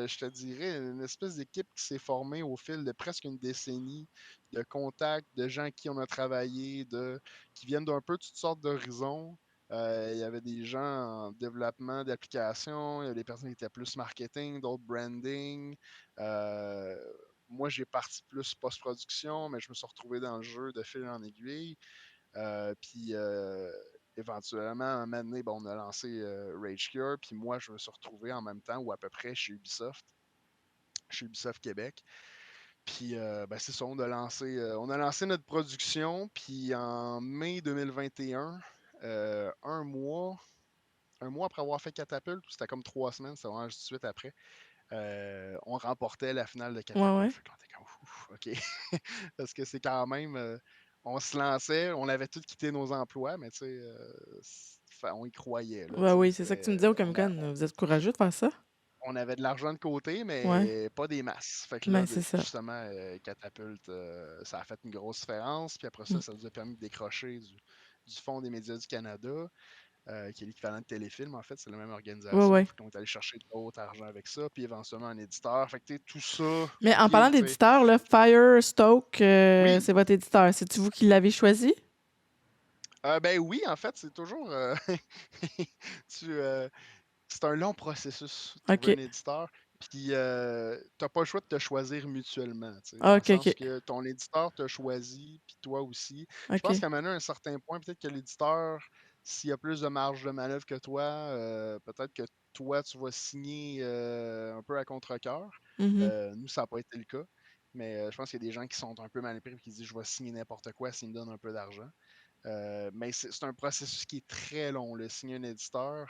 je te dirais, une espèce d'équipe qui s'est formée au fil de presque une décennie de contacts, de gens qui on a travaillé, qui viennent d'un peu toutes sortes d'horizons. Il y avait des gens en développement d'applications, il y avait des personnes qui étaient plus marketing, d'autres branding. Euh, Moi, j'ai parti plus post-production, mais je me suis retrouvé dans le jeu de fil en aiguille. Puis éventuellement, un moment donné, on a lancé Rage Cure, puis moi, je me suis retrouvé en même temps, ou à peu près, chez Ubisoft Québec. Puis ben, c'est ça, on a lancé notre production, puis en mai 2021, un mois, après avoir fait Catapulte, c'était comme 3 semaines, c'est vraiment juste de suite après, on remportait la finale de Ouais, Catapulte. ouais. Fait qu'on était comme, ouf, OK. Parce que c'est quand même, on se lançait, on avait tous quitté nos emplois, mais tu sais, on y croyait, là, Ouais, tu sais, oui, c'est ça que tu me disais au Comic-Con. Vous êtes courageux de faire ça? on avait de l'argent de côté, Ouais. mais pas des masses. Fait que là, Ben, c'est ça. justement, Catapulte, ça a fait une grosse différence. Puis après Mm. ça nous a permis de décrocher du Fonds des médias du Canada, qui est l'équivalent de Téléfilm, en fait, c'est la même Ouais, organisation. ouais. Fait qu'on est allé chercher d'autres argent avec ça, puis éventuellement un éditeur. Fait que tu sais, tout ça, Mais en qui parlant est, tu sais, d'éditeur, là, Firestoke, oui, c'est votre éditeur. C'est-tu vous qui l'avez choisi? ben oui, en fait, c'est toujours, tu, c'est un long processus, trouver OK. un éditeur. Puis, t'as pas le choix de te choisir mutuellement, tu sais, Ah, dans le OK, OK. sens que ton éditeur t'a choisi, puis toi aussi. Je pense OK. qu'à maintenant, à un certain point, peut-être que l'éditeur, s'il y a plus de marge de manœuvre que toi, peut-être que toi, tu vas signer un peu à contre-cœur. Mhm. Nous, ça n'a pas été le cas. Mais je pense qu'il y a des gens qui sont un peu mal pris et qui disent je vais signer n'importe quoi s'ils me donnent un peu d'argent. Mais c'est un processus qui est très long, là, signer un éditeur.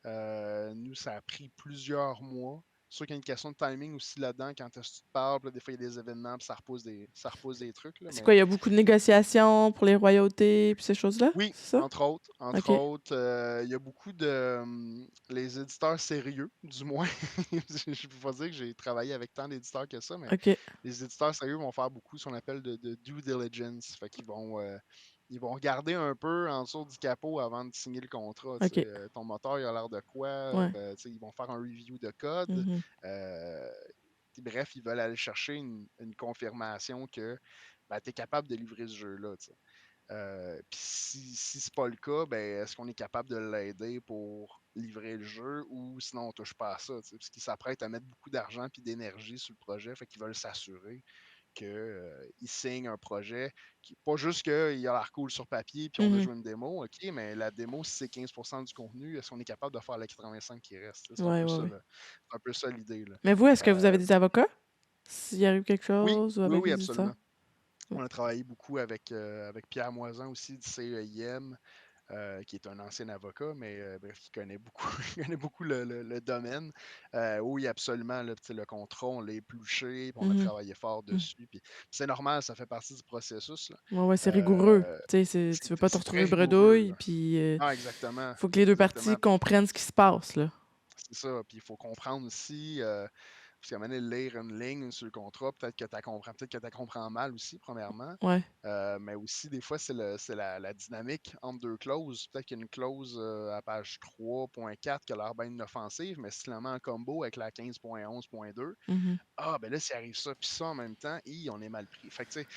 Nous, ça a pris plusieurs mois. C'est sûr qu'il y a une question de timing aussi là-dedans. Quand tu te parles, puis là, des fois, il y a des événements, puis ça repousse des trucs. Là, C'est mais quoi, il y a beaucoup de négociations pour les royautés puis ces choses-là? oui, C'est ça? entre autres. Entre OK. autres, il y a beaucoup de. Les éditeurs sérieux, du moins. Je ne peux pas dire que j'ai travaillé avec tant d'éditeurs que ça, mais OK. les éditeurs sérieux vont faire beaucoup ce qu'on appelle de due diligence. Fait qu'ils ils vont regarder un peu en dessous du capot avant de signer le contrat. Tu sais. OK. Ton moteur, il a l'air de quoi? Ouais. Tu sais, ils vont faire un review de code. Mhm. Euh, Bref, ils veulent aller chercher une confirmation que ben, tu es capable de livrer ce jeu-là. Tu sais. Puis si c'est pas le cas, ben, est-ce qu'on est capable de l'aider pour livrer le jeu ou sinon on touche pas à ça, tu sais, parce qu'ils s'apprêtent à mettre beaucoup d'argent et d'énergie sur le projet, fait qu'ils veulent s'assurer qu'ils signent un projet qui pas juste qu'il a l'air cool sur papier puis on a Mhm. joué une démo, ok, mais la démo, si c'est 15% du contenu, est-ce qu'on est capable de faire les 85 qui reste? Tu sais, Ouais, ouais, ouais. c'est un peu ça l'idée, là. Mais vous, est-ce que vous avez Euh, des avocats? S'il arrive quelque oui, chose ou oui, avec oui, des histoires? absolument. On a travaillé beaucoup avec Pierre Moisan aussi du CEIM, qui est un ancien avocat, mais bref, qui connaît beaucoup, il connaît beaucoup le domaine. Oui, absolument, là, tu sais, le contrat, on l'a épluché, puis on a Mhm. travaillé fort Mhm. dessus. Puis c'est normal, ça fait partie du processus, là. Ouais, ouais, c'est rigoureux. Euh, Tu sais, tu veux pas te c'est très retrouver rigoureux, bredouille, là. puis Ah, exactement. faut que les deux parties Exactement. comprennent ce qui se passe, là. C'est ça. Puis il faut comprendre aussi, parce qu'à un moment donné, lire une ligne sur le contrat, peut-être que tu comprends mal aussi, premièrement. Ouais. Mais aussi, des fois, c'est la dynamique entre deux clauses. Peut-être qu'il y a une clause à page 3.4 qui a l'air bien inoffensive, mais si tu la mets en combo avec la 15.11.2, Mhm. ah, ben là, s'il arrive ça, puis ça en même temps, on est mal pris. Fait que, tu sais,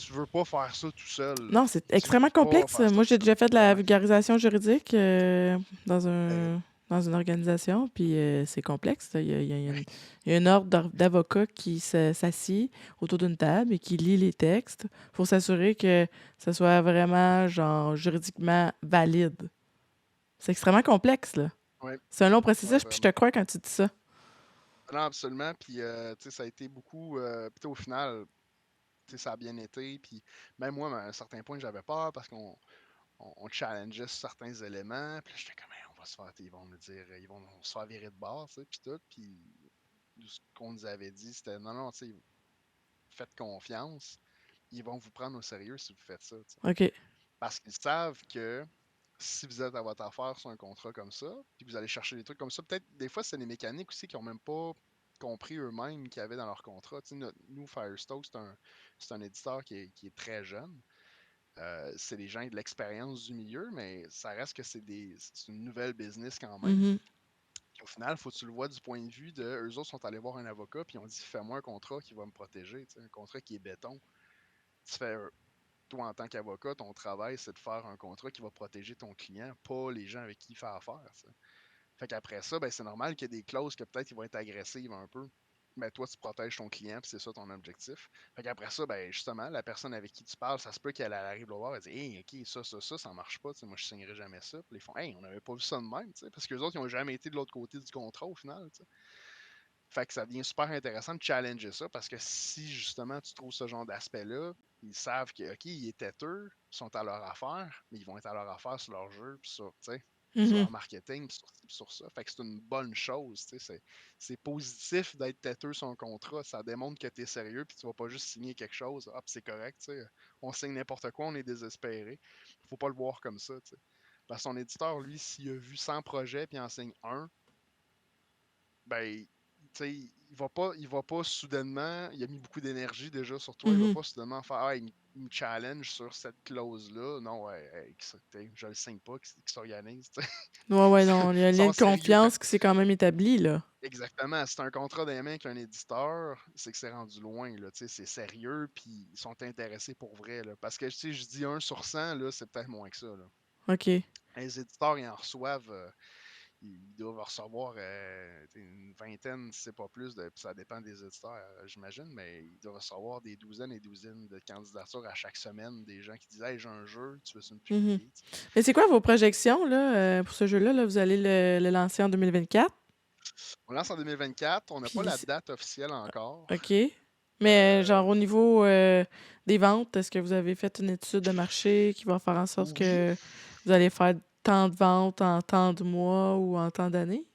tu veux pas faire ça tout seul. Non, c'est Tu veux extrêmement pas complexe. faire ça Moi, tout j'ai seul. déjà fait de Ah la ouais. vulgarisation juridique Ben, dans une organisation, puis c'est complexe. Là. ouais. Il y a un ordre d'avocats qui s'assied autour d'une table et qui lit les textes pour s'assurer que ça soit vraiment, genre, juridiquement valide. C'est extrêmement complexe, là. Ouais, C'est un long ouais, processus, puis je te vraiment. crois quand tu dis ça. Non, absolument. Puis, tu sais, ça a été beaucoup. Puis, au final, tu sais, ça a bien été. Puis, même moi, à un certain point, j'avais peur parce qu'on challengeait sur certains éléments. Puis, là, j'étais comme, hey, on va se faire, ils vont nous dire, ils vont se faire virer de bord, tu sais, puis tout. Puis, ce qu'on nous avait dit, c'était, non, non, tu sais, faites confiance. Ils vont vous prendre au sérieux si vous faites ça, tu sais. OK. Parce qu'ils savent que si vous êtes à votre affaire sur un contrat comme ça, puis que vous allez chercher des trucs comme ça, peut-être des fois, c'est des mécaniques aussi qui n'ont même pas compris eux-mêmes qu'il y avait dans leur contrat. Tu sais, nous, Firestone, c'est un éditeur qui est très jeune. C'est des gens qui ont de l'expérience du milieu, mais ça reste que c'est une nouvelle business quand même. Mhm. Puis au final, il faut que tu le vois du point de vue de eux autres sont allés voir un avocat, puis ils ont dit fais-moi un contrat qui va me protéger, tu sais, un contrat qui est béton. Tu fais toi, en tant qu'avocat, ton travail, c'est de faire un contrat qui va protéger ton client, pas les gens avec qui il fait affaire. Ça. Fait qu'après ça, ben, c'est normal qu'il y ait des clauses que peut-être ils vont être agressives un peu. Mais toi, tu protèges ton client, puis c'est ça ton objectif. Fait qu'après ça, ben, justement, la personne avec qui tu parles, ça se peut qu'elle arrive le voir et dit hey, OK, ça marche pas, moi je signerai jamais ça. Puis ils font hey, on n'avait pas vu ça de même, parce que les autres, ils n'ont jamais été de l'autre côté du contrat au final. T'sais. Fait que ça devient super intéressant de challenger ça parce que si justement tu trouves ce genre d'aspect-là, ils savent que, OK, ils étaient têteux, ils sont à leur affaire, mais ils vont être à leur affaire sur leur jeu, puis sur Mhm. leur marketing, puis sur ça. Fait que c'est une bonne chose. C'est positif d'être têteux sur un contrat. Ça démontre que tu es sérieux, puis tu vas pas juste signer quelque chose. Ah, puis c'est correct. T'sais. On signe n'importe quoi, on est désespéré. Faut pas le voir comme ça. T'sais. Parce que son éditeur, lui, s'il a vu 100 projets, puis il en signe un, ben, tu sais, il va pas soudainement, il a mis beaucoup d'énergie déjà sur toi, il va Mhm. pas soudainement faire, ah, il me challenge sur cette clause-là. Non, ouais, hey, je le signe pas, qu'il s'organise. Tu sais. Ouais, ouais, non. Il y a un Ils lien sont de sérieux. confiance qui s'est quand même établi, là. Exactement. C'est un contrat des mains avec un éditeur, c'est que c'est rendu loin, là. Tu sais, c'est sérieux, puis ils sont intéressés pour vrai, là. Parce que, tu sais, je dis 1 sur 100, là, c'est peut-être moins que ça, là. OK. Les éditeurs, ils en reçoivent. ils doivent recevoir une vingtaine, si c'est pas plus, puis ça dépend des éditeurs, j'imagine, mais ils doivent recevoir des douzaines et douzaines de candidatures à chaque semaine, des gens qui disent Hey, j'ai un jeu, tu veux-tu me Mhm. publier? Mais c'est quoi vos projections là, pour ce jeu-là? Là? Vous allez le lancer en 2024? On lance en 2024, on n'a pas Puis, la date officielle encore. OK. Mais Euh, genre au niveau des ventes, est-ce que vous avez fait une étude de marché qui va faire en sorte oui, que vous allez faire tant de ventes en tant de mois ou en tant d'années?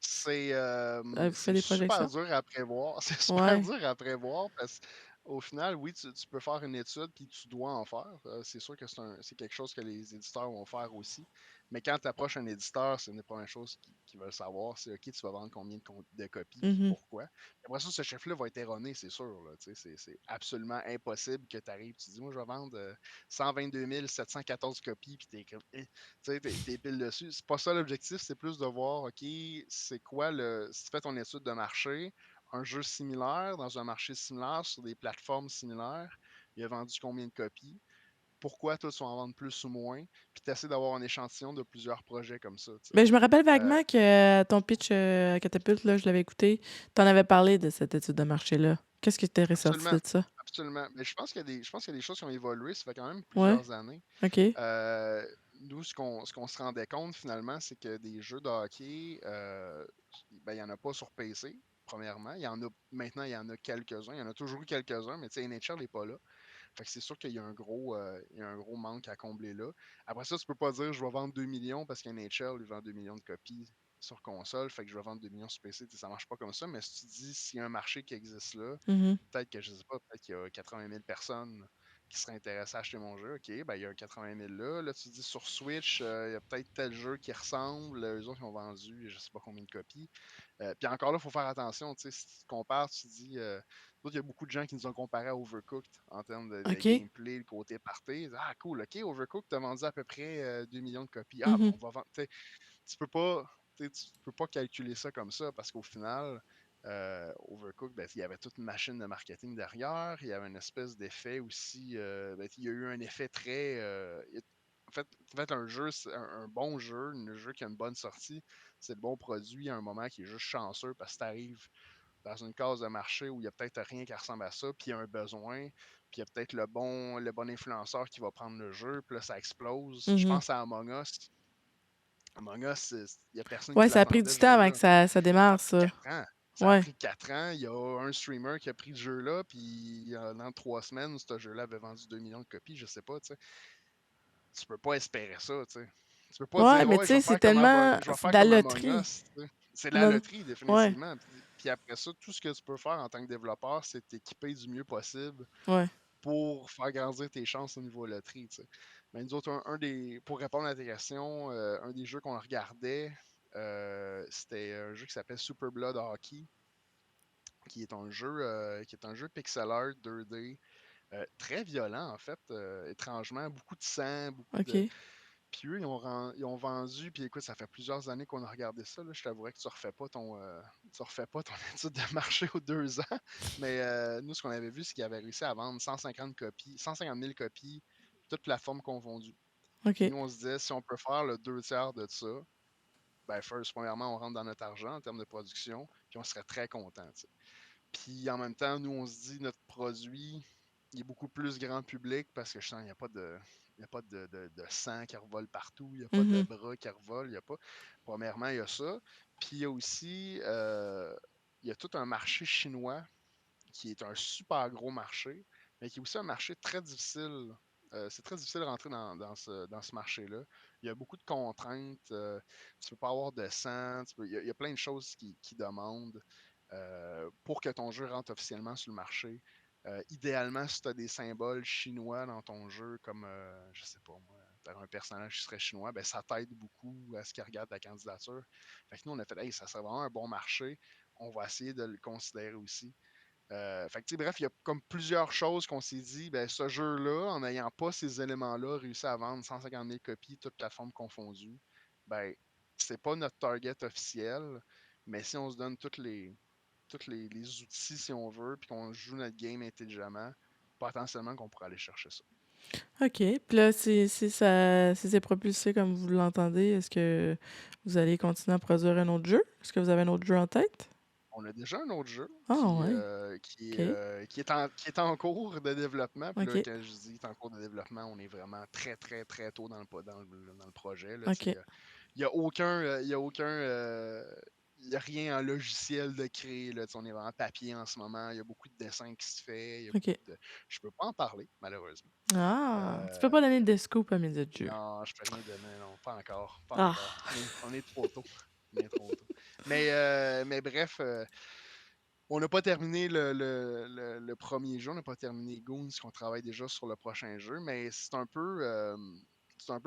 c'est Avez-vous fait c'est des super projections? dur à prévoir. C'est super Ouais. dur à prévoir parce qu'au final, oui, tu peux faire une étude puis tu dois en faire. C'est sûr que c'est quelque chose que les éditeurs vont faire aussi. Mais quand tu approches un éditeur, c'est une des premières choses qu'ils veulent savoir. C'est OK, tu vas vendre combien de copies puis Mhm. pourquoi. Après ça, ce chiffre-là va être erroné, c'est sûr. Là, c'est absolument impossible que tu arrives. Tu dis, moi, je vais vendre 122 714 copies puis t'es comme, tu sais, t'es pile dessus. C'est pas ça l'objectif, c'est plus de voir, OK, c'est quoi si tu fais ton étude de marché, un jeu similaire, dans un marché similaire, sur des plateformes similaires, il a vendu combien de copies, pourquoi toi tu vas en vendre plus ou moins, puis tu essaies d'avoir un échantillon de plusieurs projets comme ça, tu sais. Ben, je me rappelle Euh, vaguement que ton pitch à Catapulte, là, je l'avais écouté. Tu en avais parlé de cette étude de marché-là. Qu'est-ce qui t'est ressorti absolument, de ça? absolument. Mais je pense qu'il y a des choses qui ont évolué, ça fait quand même Ouais. plusieurs années. OK. Nous, ce qu'on se rendait compte finalement, c'est que des jeux de hockey, ben, il n'y en a pas sur PC, premièrement. Maintenant, il y en a quelques-uns. Il y en a toujours eu quelques-uns, mais tu sais, NHL n'est pas là. Fait que c'est sûr il y a un gros manque à combler là. Après ça, tu peux pas dire je vais vendre 2 millions parce qu'NHL, il vend 2 millions de copies sur console, fait que je vais vendre 2 millions sur PC. Tu sais, ça marche pas comme ça, mais si tu dis s'il y a un marché qui existe là, Mhm. peut-être que, je sais pas, peut-être qu'il y a 80 000 personnes qui seraient intéressées à acheter mon jeu. OK, ben il y a 80 000 là. Là, tu dis sur Switch, il y a peut-être tel jeu qui ressemble. Eux autres, ils ont vendu, je sais pas combien de copies. Puis encore là, il faut faire attention. Tu sais, si tu compares, tu dis. D'autres, il y a beaucoup de gens qui nous ont comparé à Overcooked en termes de OK. gameplay, le côté party. Ah, cool, OK, Overcooked, t'as vendu à peu près 2 millions de copies. Ah, ben, Mhm. on va vendre. Tu peux pas. Tu peux pas calculer ça comme ça parce qu'au final, Overcooked, ben, il y avait toute une machine de marketing derrière. Il y avait une espèce d'effet aussi. Ben, il y a eu un effet très. En fait, un jeu, un bon jeu, un jeu qui a une bonne sortie, c'est le bon produit à un moment qui est juste chanceux parce que tu arrives dans une case de marché où il n'y a peut-être rien qui ressemble à ça, puis il y a un besoin, puis il y a peut-être le bon influenceur qui va prendre le jeu, puis là, ça explose. Je Mhm. pense à Among Us. Among Us, il n'y a personne Ouais, qui ça a pris l'attendait, du ce temps avant que jeu-là. ça Ça a démarre, pris ça. 4 ans. Ça a Ouais. pris 4 ans. Il y a un streamer qui a pris le jeu-là, puis dans 3 semaines, ce jeu-là avait vendu 2 millions de copies, je sais pas, tu sais. Tu peux pas espérer ça, tu sais. Tu peux pas Ouais, dire, mais ouais, tu sais, Je vais c'est faire de la comme Among loterie. Us. Tu sais. C'est de la Non. loterie, Ouais. définitivement. Puis après ça, tout ce que tu peux faire en tant que développeur, c'est t'équiper du mieux possible Ouais. pour faire grandir tes chances au niveau loterie. Tu sais. Mais nous autres, pour répondre à tes questions, un des jeux qu'on regardait, c'était un jeu qui s'appelle Super Blood Hockey, qui est un jeu pixel art 2D, très violent en fait, étrangement, beaucoup de sang, beaucoup de. OK. Puis eux, ils ont vendu, puis écoute, ça fait plusieurs années qu'on a regardé ça. Là, je t'avouerais que tu refais pas ton étude de marché aux 2 ans. Mais nous, ce qu'on avait vu, c'est qu'ils avaient réussi à vendre 150 copies, 150 000 copies, toutes plateformes confondues. Puis OK. nous, on se disait, si on peut faire le 2 tiers de ça, ben first, premièrement, on rentre dans notre argent en termes de production, puis on serait très content. Puis en même temps, nous, on se dit, notre produit, il est beaucoup plus grand public parce que je sens qu'il n'y a pas de. Il n'y a pas de sang qui revole partout, il n'y a pas de Mhm. bras qui revolent, il y a pas. Premièrement, il y a ça. Puis il y a aussi il y a tout un marché chinois qui est un super gros marché, mais qui est aussi un marché très difficile. C'est très difficile de rentrer dans ce marché-là. Il y a beaucoup de contraintes. Tu ne peux pas avoir de sang. Il y a plein de choses qui demandent pour que ton jeu rentre officiellement sur le marché. Idéalement, si tu as des symboles chinois dans ton jeu, comme, je sais pas moi, tu as un personnage qui serait chinois, ben, ça t'aide beaucoup à ce qu'ils regardent ta candidature. Fait que nous, on a fait, hey, ça serait vraiment un bon marché. On va essayer de le considérer aussi. Fait que, bref, il y a comme plusieurs choses qu'on s'est dit, ben, ce jeu-là, en n'ayant pas ces éléments-là, réussi à vendre 150 000 copies, toutes plateformes confondues, ben, c'est pas notre target officiel, mais si on se donne tous les outils, si on veut, puis qu'on joue notre game intelligemment, potentiellement qu'on pourrait aller chercher ça. OK. Puis là, si c'est propulsé comme vous l'entendez, est-ce que vous allez continuer à produire un autre jeu? Est-ce que vous avez un autre jeu en tête? On a déjà un autre jeu Ah ouais, OK. qui est en cours de développement. Puis là, OK. quand je dis en cours de développement, on est vraiment très, très, très tôt dans le projet. Là, tu sais, OK. il y a aucun, il y a aucun, il y a rien en logiciel de créer. Là, tu sais, on est vraiment papier en ce moment. Il y a beaucoup de dessins qui se fait. Il y a OK. beaucoup de. Je peux pas en parler, malheureusement. Ah! Tu peux Euh, pas donner de scoop à mes autres jeux. non, je peux rien donner, non, pas encore, pas encore. Ah! On est trop tôt. On est trop tôt. Mais bref, on n'a pas terminé le premier jeu, on n'a pas terminé Goons, qu'on travaille déjà sur le prochain jeu, mais c'est un peu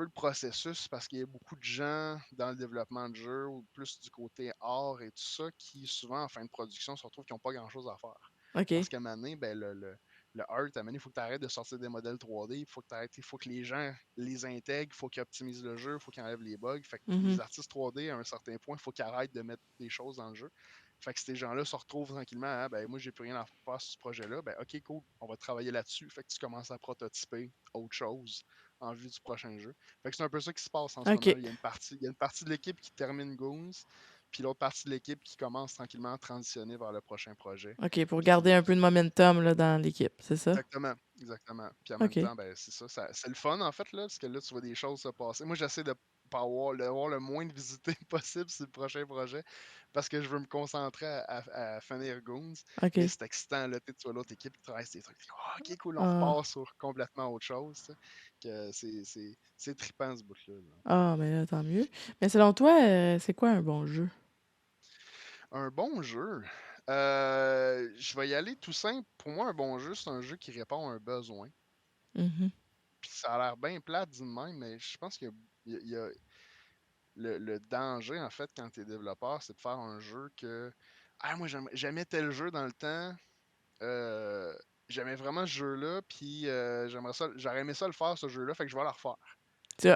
le processus parce qu'il y a beaucoup de gens dans le développement de jeux, ou plus du côté art et tout ça, qui souvent en fin de production se retrouvent qu'ils n'ont pas grand-chose à faire. OK. Parce qu'à un moment donné, ben, le art, à un moment donné, il faut que tu arrêtes de sortir des modèles 3D, il faut que les gens les intègrent, il faut qu'ils optimisent le jeu, il faut qu'ils enlèvent les bugs. Fait que Mhm. les artistes 3D, à un certain point, il faut qu'ils arrêtent de mettre des choses dans le jeu. Fait que ces gens-là se retrouvent tranquillement, hein, ben moi j'ai plus rien à faire sur ce projet-là, ben ok cool, on va travailler là-dessus. Fait que tu commences à prototyper autre chose en vue du prochain jeu. Fait que c'est un peu ça qui se passe en ce moment. OK. Il y a une partie de l'équipe qui termine Goons, puis l'autre partie de l'équipe qui commence tranquillement à transitionner vers le prochain projet. OK, pour garder Qui, un peu de qui... momentum là, dans l'équipe, c'est ça? Exactement, exactement. Puis en même OK. temps, ben c'est ça, c'est le fun en fait, là, parce que là, tu vois des choses se passer. Moi, j'essaie de pas avoir le moins de visités possible sur le prochain projet parce que je veux me concentrer à finir Goons. Mais OK. c'est excitant, là, tu vois l'autre équipe qui travaille sur des trucs. Ah, ok, cool, on Ah. repart sur complètement autre chose. Tu sais, que c'est trippant ce bout-là. Là. Ah, mais là, tant mieux. Mais selon toi, c'est quoi un bon jeu? Un bon jeu. Je vais y aller tout simple. Pour moi, un bon jeu, c'est un jeu qui répond à un besoin. Mhm. Puis ça a l'air bien plate d'une même, mais je pense il y a le danger, en fait, quand tu es développeur, c'est de faire un jeu que. Ah, moi, j'aimais tel jeu dans le temps. euh, J'aimais vraiment ce jeu-là, puis j'aurais aimé ça le faire, ce jeu-là, fait que je vais le refaire.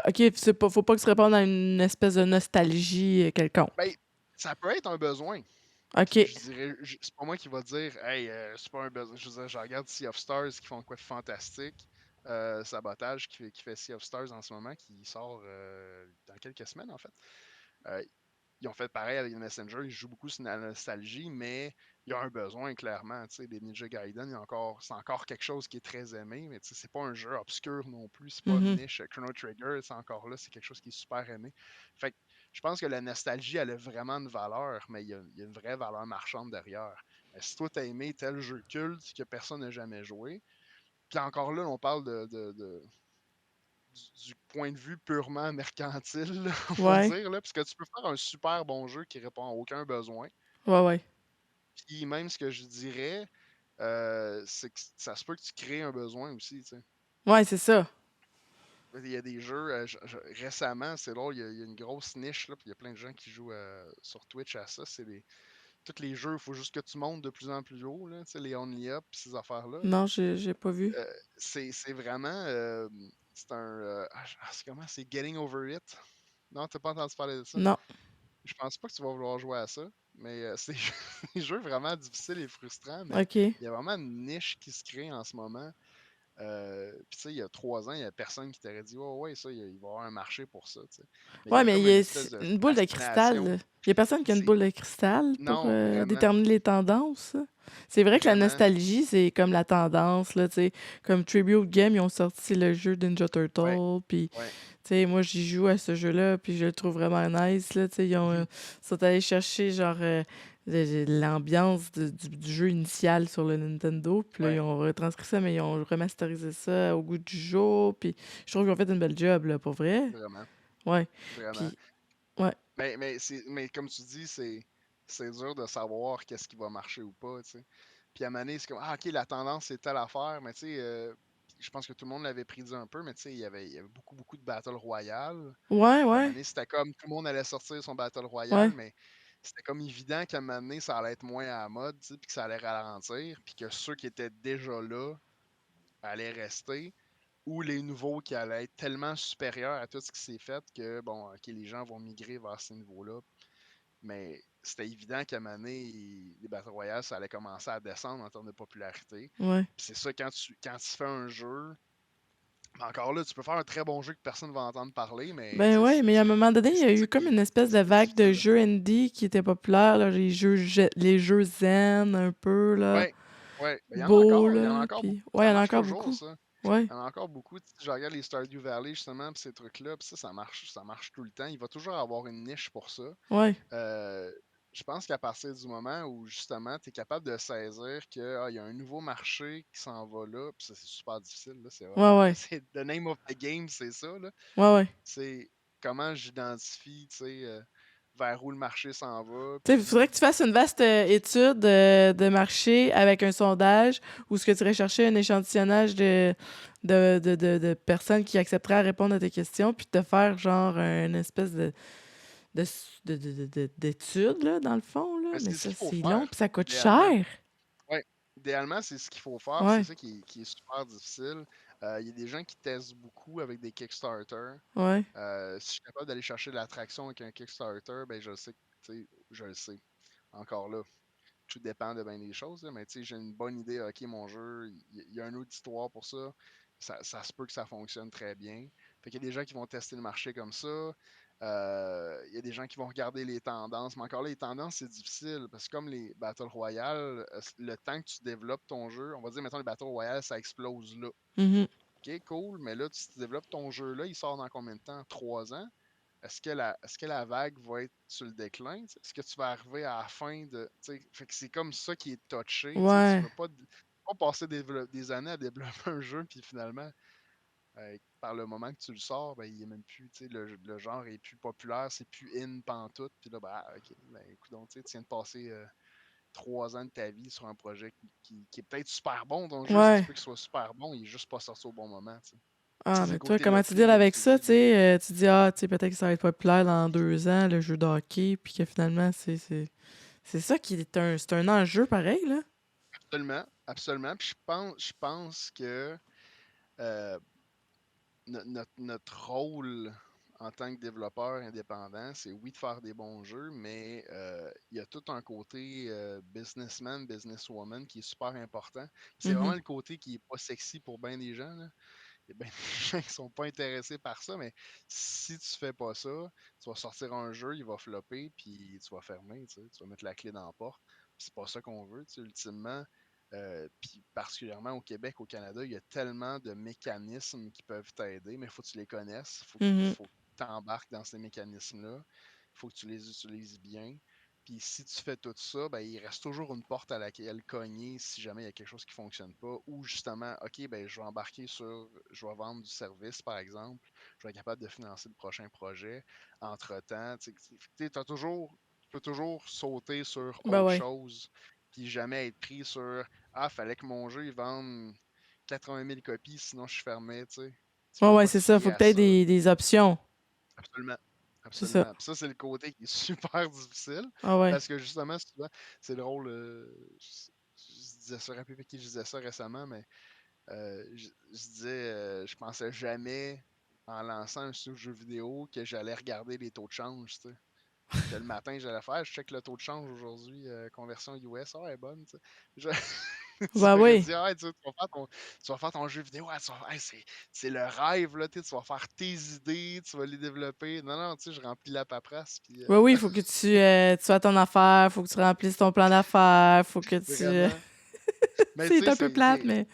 OK, faut pas que tu répondes à une espèce de nostalgie quelconque. Ben, ça peut être un besoin. Puis OK. je dirais, c'est pas moi qui va dire, hey, c'est pas un besoin. Je veux dire, je regarde Sea of Stars qui font quoi de fantastique. Sabotage qui fait Sea of Stars en ce moment, qui sort dans quelques semaines en fait. Euh, Ils ont fait pareil avec Messenger, ils jouent beaucoup sur la nostalgie, mais il y a un besoin clairement. Tu sais, les Ninja Gaiden, c'est encore quelque chose qui est très aimé, mais tu sais, c'est pas un jeu obscur non plus, c'est pas une Mhm. niche. Chrono Trigger, c'est encore là, c'est quelque chose qui est super aimé. Fait que je pense que la nostalgie, elle a vraiment une valeur, mais il y a une vraie valeur marchande derrière. Mais si toi, t'as aimé tel jeu culte que personne n'a jamais joué, puis encore là, on parle du point de vue purement mercantile, là, on va Ouais. dire, là, parce que tu peux faire un super bon jeu qui répond à aucun besoin. Ouais, ouais. Puis même ce que je dirais, c'est que ça se peut que tu crées un besoin aussi, tu sais. Ouais, c'est ça. Il y a des jeux, récemment, c'est drôle, il y a une grosse niche, là, puis il y a plein de gens qui jouent sur Twitch à ça. Tous les jeux, il faut juste que tu montes de plus en plus haut, là, tu sais, les Only Up, pis ces affaires-là. Là. Non, j'ai pas vu. C'est vraiment, c'est un, c'est comment, c'est Getting Over It. Non, t'as pas entendu parler de ça? Non. Je pense pas que tu vas vouloir jouer à ça, mais c'est des jeux vraiment difficiles et frustrants, mais OK. il y a vraiment une niche qui se crée en ce moment. Puis tu sais, il y a 3 ans, il y a personne qui t'aurait dit oh, ouais, ça, il va y avoir un marché pour ça. Tu sais. Mais il y Ouais, a mais comme il y une a espèce de une boule de cristal, fascination. là. Il y a personne qui a une C'est boule de cristal pour non, vraiment, déterminer les tendances. C'est vrai que la vraiment. nostalgie, c'est comme la tendance, là, tu sais. Comme Tribute Game, ils ont sorti le jeu Ninja Ouais, Turtle, puis, tu ouais. sais, moi, j'y joue à ce jeu-là, puis je le trouve vraiment nice, là, tu sais. Mhm. Sont allés chercher, genre, l'ambiance du jeu initial sur le Nintendo, puis là, ils Ouais, ont retranscrit ça, mais ils ont remasterisé ça au goût du jour, puis je trouve qu'ils ont fait une belle job, là, pour vrai. vraiment, Ouais. vraiment. Puis, ouais. Mais comme tu dis, c'est dur de savoir qu'est-ce qui va marcher ou pas, tu sais. Puis à un moment donné, c'est comme, ah, ok, la tendance, c'est telle affaire, mais tu sais, je pense que tout le monde l'avait prédit un peu, mais tu sais, il y avait beaucoup, beaucoup de Battle Royale. Ouais, Puis à un moment ouais, donné, c'était comme tout le monde allait sortir son Battle Royale, ouais. mais c'était comme évident qu'à un moment donné, ça allait être moins à la mode, tu sais, puis que ça allait ralentir, puis que ceux qui étaient déjà là allaient rester, ou les nouveaux qui allaient être tellement supérieurs à tout ce qui s'est fait que, bon, ok, les gens vont migrer vers ces niveaux-là. Mais c'était évident qu'à un moment donné, les Battle Royale, ça allait commencer à descendre en termes de popularité. Ouais. Puis c'est ça, quand tu fais un jeu Mais encore là, tu peux faire un très bon jeu que personne va entendre parler, mais Ben ouais, mais à un moment donné, il y a c'est ça eu comme une espèce c'est de ça qui est vague de difficile, là. jeux indie qui étaient populaires, là, les jeux zen un peu, là, Ouais, ouais, ben, beaux, il y en a là, encore puis beaucoup, ouais, il ça y en a marche encore toujours beaucoup. ça. Ouais, Il y en a encore beaucoup, tu sais, je regarde les Stardew Valley justement, pis ces trucs-là, pis ça marche tout le temps. Il va toujours avoir une niche pour ça. ouais, Euh, je pense qu'à partir du moment où justement tu es capable de saisir que il y a un nouveau marché qui s'en va là, puis ça c'est super difficile, là, c'est ouais, vraiment ouais, c'est the name of the game, c'est ça, là. ouais, ouais. C'est comment j'identifie, tu sais, vers où le marché s'en va, Tu sais, il faudrait que puis tu fasses une vaste étude de marché avec un sondage où ce que tu irais chercher un échantillonnage de personnes qui accepteraient à répondre à tes questions, puis te faire genre une espèce de, d'étude, là, dans le fond, là. ben, Mais c'est ce ça, qu'il faut c'est long, faire, puis ça coûte idéalement. cher. Ouais, idéalement, c'est ce qu'il faut faire, c'est Ouais, ça qui est super difficile. Il y a des gens qui testent beaucoup avec des Kickstarter. ouais. Si je suis capable d'aller chercher de l'attraction avec un Kickstarter, ben je le sais, tu sais, je le sais. Encore là, tout dépend de bien des choses, là, mais tu sais, j'ai une bonne idée, ok, mon jeu, il y a un auditoire pour ça. Ça se peut que ça fonctionne très bien. Fait qu'il y a des gens qui vont tester le marché comme ça. Il y a des gens qui vont regarder les tendances. Mais encore là, les tendances, c'est difficile parce que comme les Battle Royale, le temps que tu développes ton jeu, on va dire, mettons, les Battle Royale, ça explose là. Mhm. Ok, cool, mais là, tu développes ton jeu là, il sort dans combien de temps? 3 ans? Est-ce que la vague va être sur le déclin? T'sais? Est-ce que tu vas arriver à la fin de. Fait que c'est comme ça qui est touché. Tu Ouais, veux pas passer des années à développer un jeu, puis finalement, par le moment que tu le sors, ben, il est même plus. Le genre est plus populaire, c'est plus in pantoute. Puis là, ben, ok, ben, écoute, donc, tu viens de passer 3 ans de ta vie sur un projet qui est peut-être super bon. Ton jeu, ça se ouais. peut qu'il soit super bon, il est juste pas sorti au bon moment. T'sais. Ça, Ah, c'est le mais toi, côté comment le tu plus deals avec ça, difficile. tu sais? Tu dis, ah, tu sais, peut-être que ça va être populaire dans 2 ans, le jeu de hockey, puis que finalement, c'est ça qui est c'est un enjeu pareil, là. Absolument, absolument. Puis je pense que euh, notre rôle en tant que développeur indépendant, c'est oui de faire des bons jeux, mais il y a tout un côté businessman, businesswoman qui est super important. C'est vraiment Mhm. le côté qui est pas sexy pour bien des gens, là. Il y a bien des gens qui sont pas intéressés par ça, mais si tu fais pas ça, tu vas sortir un jeu, il va flopper, puis tu vas fermer, tu sais, tu vas mettre la clé dans la porte. C'est pas ça qu'on veut, tu sais, ultimement. Puis particulièrement au Québec, au Canada, il y a tellement de mécanismes qui peuvent t'aider, mais il faut que tu les connaisses. Mhm. Faut que tu embarques dans ces mécanismes-là. Il faut que tu les utilises bien. Puis si tu fais tout ça, ben, il reste toujours une porte à laquelle cogner si jamais il y a quelque chose qui ne fonctionne pas. Ou justement, OK, ben, je vais embarquer je vais vendre du service, par exemple. Je vais être capable de financer le prochain projet. Entre-temps, tu peux toujours sauter sur Ben autre ouais. chose, puis jamais être pris sur ah, fallait que mon jeu il vende 80 000 copies, sinon je suis fermé, tu sais. Tu Ouais, peux ouais, pas te c'est ça. fier Faut que à tu aies ça. des options. Absolument. C'est ça. Absolument. Puis ça, c'est le côté qui est super difficile Ah ouais. parce que justement, souvent, c'est drôle. Je disais ça, rappelez qui je disais ça récemment, mais je disais, je pensais jamais en lançant un jeu vidéo que j'allais regarder les taux de change, tu sais. Que le matin, j'allais faire, je check le taux de change aujourd'hui, conversion US, ah, elle est bonne, tu sais. Je- Ben tu m'aurais oui. dit, ah, tu vas faire ton jeu vidéo, ah, hey, c'est le rêve, là, tu sais, tu vas faire tes idées, tu vas les développer. Non, non, tu sais, je remplis la paperasse, puis Ouais, oui, il faut que tu fasses ton affaire, faut que tu remplisses ton plan d'affaires, faut que tu... vraiment. Mais tu c'est sais, un peu plate, mais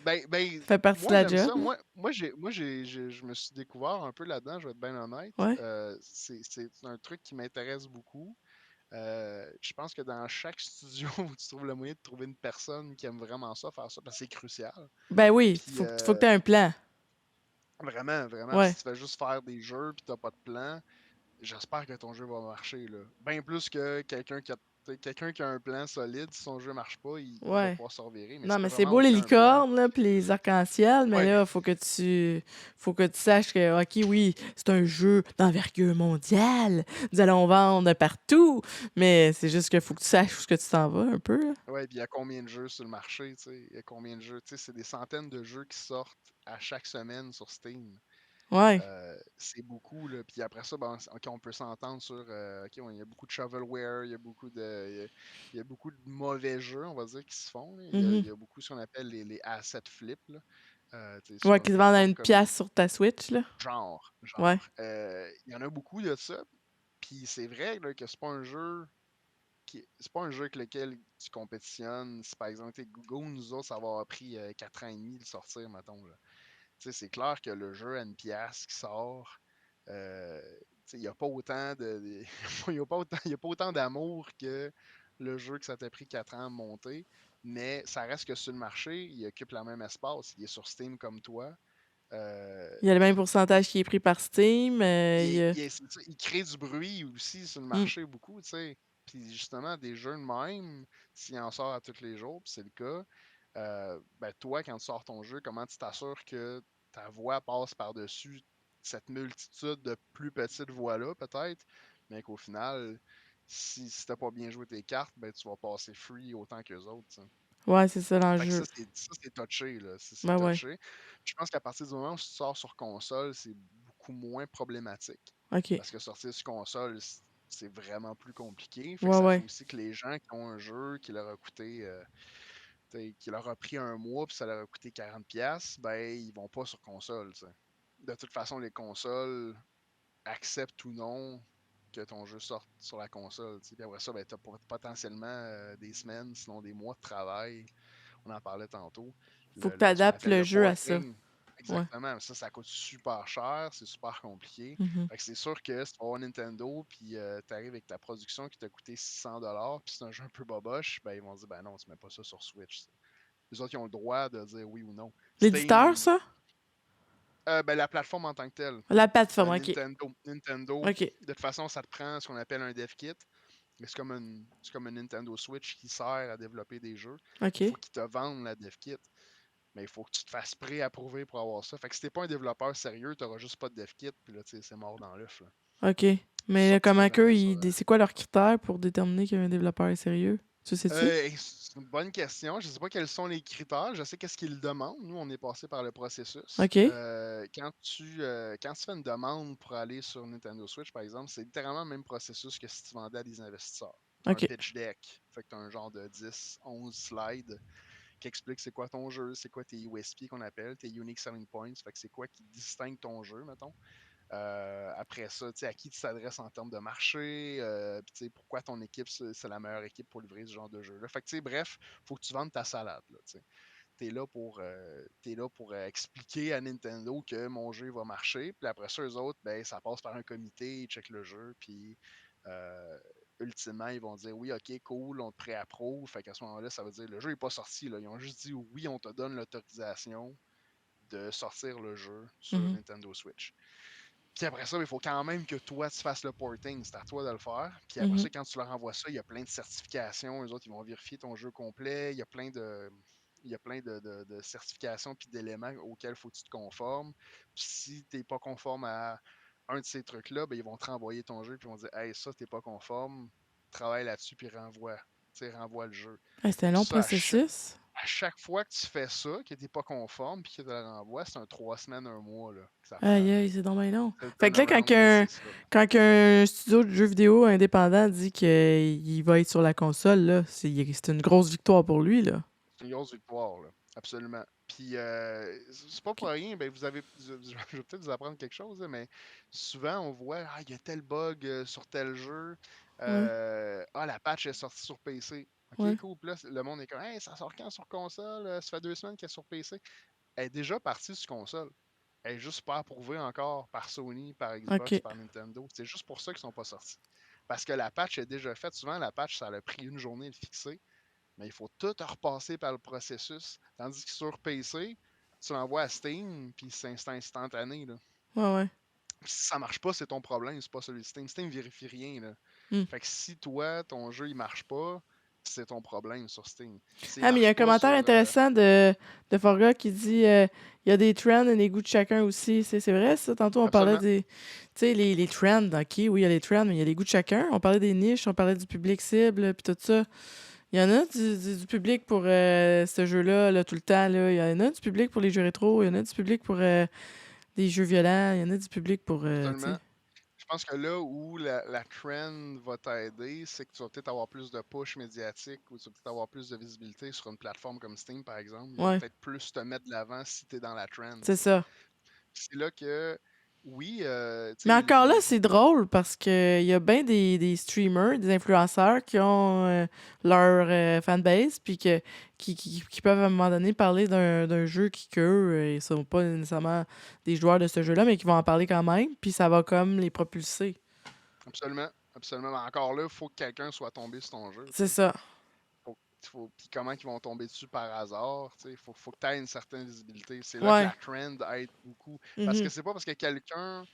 ben, ça fait partie de moi, la j'aime job, ça. là. Je me suis découvert un peu là-dedans, je vais être bien honnête. Ouais. C'est un truc qui m'intéresse beaucoup. Je pense que dans chaque studio où tu trouves le moyen de trouver une personne qui aime vraiment ça, faire ça, parce que c'est crucial. Ben oui, Puis faut que tu aies un plan. vraiment, vraiment, si Ouais. tu fais juste faire des jeux puis t'as pas de plan, j'espère que ton jeu va marcher, là. Bien plus que quelqu'un qui a un plan solide, si son jeu marche pas, il va Ouais. pouvoir se revirer. Mais si Non, t'as mais c'est vraiment beau les aucun plan, licornes, là, puis les arcs-en-ciel, mais ouais, là, faut que tu saches que, OK, oui, c'est un jeu d'envergure mondiale. Nous allons vendre partout. Mais c'est juste que faut que tu saches où ce que tu t'en vas, un peu, là. ouais, puis il y a combien de jeux sur le marché, tu sais? Il y a combien de jeux? Tu sais, c'est des centaines de jeux qui sortent à chaque semaine sur Steam. Ouais. C'est beaucoup, là. Puis après ça, ben, OK, on peut s'entendre sur, OK, il y a beaucoup de shovelware, il y a beaucoup de mauvais jeux, on va dire, qui se font, là. Mhm. Il y a beaucoup ce qu'on appelle les asset flip, là. Ouais, Sur une qui se vendent à plateforme une comme pièce sur ta Switch, là. genre, Ouais. genre. Il y en a beaucoup de ça. Puis c'est vrai là, que c'est pas un jeu c'est pas un jeu avec lequel tu compétitionnes. Si par exemple, Google, nous autres, ça va avoir pris 4 ans et demi de sortir, mettons. Là. C'est clair que le jeu à une pièce qui sort, euh, il n'y a pas autant il y a pas autant, il y a pas autant d'amour que le jeu que ça t'a pris 4 ans à monter. Mais ça reste que sur le marché, il occupe le même espace. Il est sur Steam comme toi. Euh, Il y a le même pourcentage qui est pris par Steam. il, Il y est- a... il est- il crée du bruit aussi sur le Mm. marché beaucoup, tu sais. Puis justement, des jeux de même, s'il en sort à tous les jours, puis c'est le cas, ben toi, quand tu sors ton jeu, comment tu t'assures que ta voix passe par-dessus cette multitude de plus petites voix-là, peut-être, mais qu'au final, si t'as pas bien joué tes cartes, ben tu vas passer free autant qu'eux autres, tu sais. Ouais, c'est ça Fait que l'enjeu. ça, c'est touché, là. C'est Ben ouais. touché. Je pense qu'à partir du moment où tu sors sur console, c'est beaucoup moins problématique. OK. Parce que sortir sur console, c'est vraiment plus compliqué. Fait que Ouais, ça fait ouais. aussi que les gens qui ont un jeu qui leur a coûté, qui leur a pris un mois, puis ça leur a coûté 40$, ben, ils vont pas sur console, tu sais. De toute façon, les consoles acceptent ou non que ton jeu sorte sur la console, tu sais. Puis après ça, ben, tu as potentiellement des semaines, sinon des mois de travail. On en parlait tantôt. Faut que tu Ce qu'on adaptes appelle le le jeu à ça. porting. Ouais. Exactement. Ça coûte super cher, c'est super compliqué. Mhm. Fait que c'est sûr que si tu vas avoir Nintendo, puis tu arrives avec ta production qui t'a coûté 600$, puis c'est un jeu un peu boboche, ben ils vont dire, ben non, tu mets pas ça sur Switch. Les autres, ils ont le droit de dire oui ou non. L'éditeur, Steam, ça? ben, la plateforme en tant que telle. La plateforme, OK. Nintendo, OK. de toute façon, ça te prend ce qu'on appelle un dev kit. Mais c'est comme un Nintendo Switch qui sert à développer des jeux. Il faut OK. qu'ils te vendent la dev kit. Mais il faut que tu te fasses pré-approuver pour avoir ça. Fait que si t'es pas un développeur sérieux, t'auras juste pas de dev kit, puis là, tu sais, c'est mort dans l'œuf. Là. OK. Tu Mais là, comment sortiras qu'eux, jamais ça. c'est quoi leurs critères pour déterminer qu'un développeur est sérieux? Tu sais-tu? C'est une bonne question. Je sais pas quels sont les critères. Je sais qu'est-ce qu'ils demandent. Nous, on est passé par le processus. OK. Quand tu fais une demande pour aller sur Nintendo Switch, par exemple, c'est littéralement le même processus que si tu vendais à des investisseurs. Tu as un OK. pitch deck. Fait que tu as un genre de 10, 11 slides qui explique c'est quoi ton jeu, c'est quoi tes USP qu'on appelle, tes Unique Selling Points, fait que c'est quoi qui distingue ton jeu, mettons. Après ça, à qui tu t'adresses en termes de marché, puis pourquoi ton équipe, c'est la meilleure équipe pour livrer ce genre de jeu-là. Fait que, bref, faut que tu vendes ta salade. Tu es là pour expliquer à Nintendo que mon jeu va marcher. Puis après ça, eux autres, ben, ça passe par un comité, ils checkent le jeu, puis euh, ultimement, ils vont dire oui, ok, cool, on te pré-approuve. Fait qu'à ce moment-là, ça veut dire le jeu n'est pas sorti. Là. Ils ont juste dit oui, on te donne l'autorisation de sortir le jeu sur Mhm. Nintendo Switch. Puis après ça, il faut quand même que toi, tu fasses le porting. C'est à toi de le faire. Puis après Mhm. ça, quand tu leur envoies ça, il y a plein de certifications. Eux autres, ils vont vérifier ton jeu complet. Il y a plein de certifications puis d'éléments auxquels il faut que tu te conformes. Puis si tu n'es pas conforme à un de ces trucs-là, ben, ils vont te renvoyer ton jeu puis ils vont dire Hey, ça, tu n'es pas conforme, travaille là-dessus puis renvoie. Renvoie le jeu. Ah, c'est un Puis long ça, processus. à chaque fois que tu fais ça, que tu n'es pas conforme puis que tu le renvoies, c'est un 3 semaines, un mois là, que ça prend. Aïe, Là. aïe, c'est donc bien long. C'est le Fait que là, turnaround, là, c'est ça. quand qu'un studio de jeux vidéo indépendant dit qu'il va être sur la console, là, c'est une grosse victoire pour lui, là. C'est une grosse victoire, là. Absolument. Puis, c'est pas pour OK. rien, ben, je vais peut-être vous apprendre quelque chose, là, mais souvent, on voit, ah, il y a tel bug sur tel jeu. Ouais, La patch est sortie sur PC. OK, ouais. cool. Puis là, le monde est comme, hey, ça sort quand sur console? Ça fait 2 semaines qu'elle est sur PC. Elle est déjà partie sur console. Elle est juste pas approuvée encore par Sony, par Xbox, OK. par Nintendo. C'est juste pour ça qu'ils sont pas sortis. Parce que la patch est déjà faite. Souvent, la patch, ça a pris une journée de fixer. Mais il faut tout repasser par le processus. Tandis que sur PC, tu l'envoies à Steam, puis c'est instantané. Là. Ouais, ouais. Puis si ça marche pas, c'est ton problème, c'est pas celui de Steam. Steam vérifie rien. Là. Hmm. Fait que si toi, ton jeu, il marche pas, c'est ton problème sur Steam. S'il Ah, mais il y a marche un pas commentaire sur. intéressant de Forga qui dit il y a des trends et des goûts de chacun aussi. C'est vrai, ça? Tantôt, on parlait Absolument. des. Tu sais, les trends. OK, oui, il y a les trends, mais il y a les goûts de chacun. On parlait des niches, on parlait du public cible, puis tout ça. Il y en a du public pour ce jeu-là, là, tout le temps. Là. Il y en a du public pour les jeux rétro. Il y en a du public pour des jeux violents. Il y en a du public pour. Tu sais. Absolument. pense que là où la trend va t'aider, c'est que tu vas peut-être avoir plus de push médiatique ou tu vas peut-être avoir plus de visibilité sur une plateforme comme Steam, par exemple. Ils vont Ouais, peut-être plus te mettre de l'avant si tu es dans la trend, c'est tu sais. ça. C'est là que, oui, tu Mais sais, encore là, c'est drôle parce que il y a bien des streamers, des influenceurs qui ont leur fanbase, puis qui peuvent à un moment donné parler d'un jeu qui qu'eux, ils sont pas nécessairement des joueurs de ce jeu-là, mais qui vont en parler quand même, puis ça va comme les propulser. absolument, absolument. Mais encore là, il faut que quelqu'un soit tombé sur ton jeu, tu C'est sais. ça. Puis comment ils vont tomber dessus par hasard, tu sais. Faut que tu aies une certaine visibilité. C'est là que Ouais. la trend aide beaucoup. Parce que Mhm. c'est pas parce que quelqu'un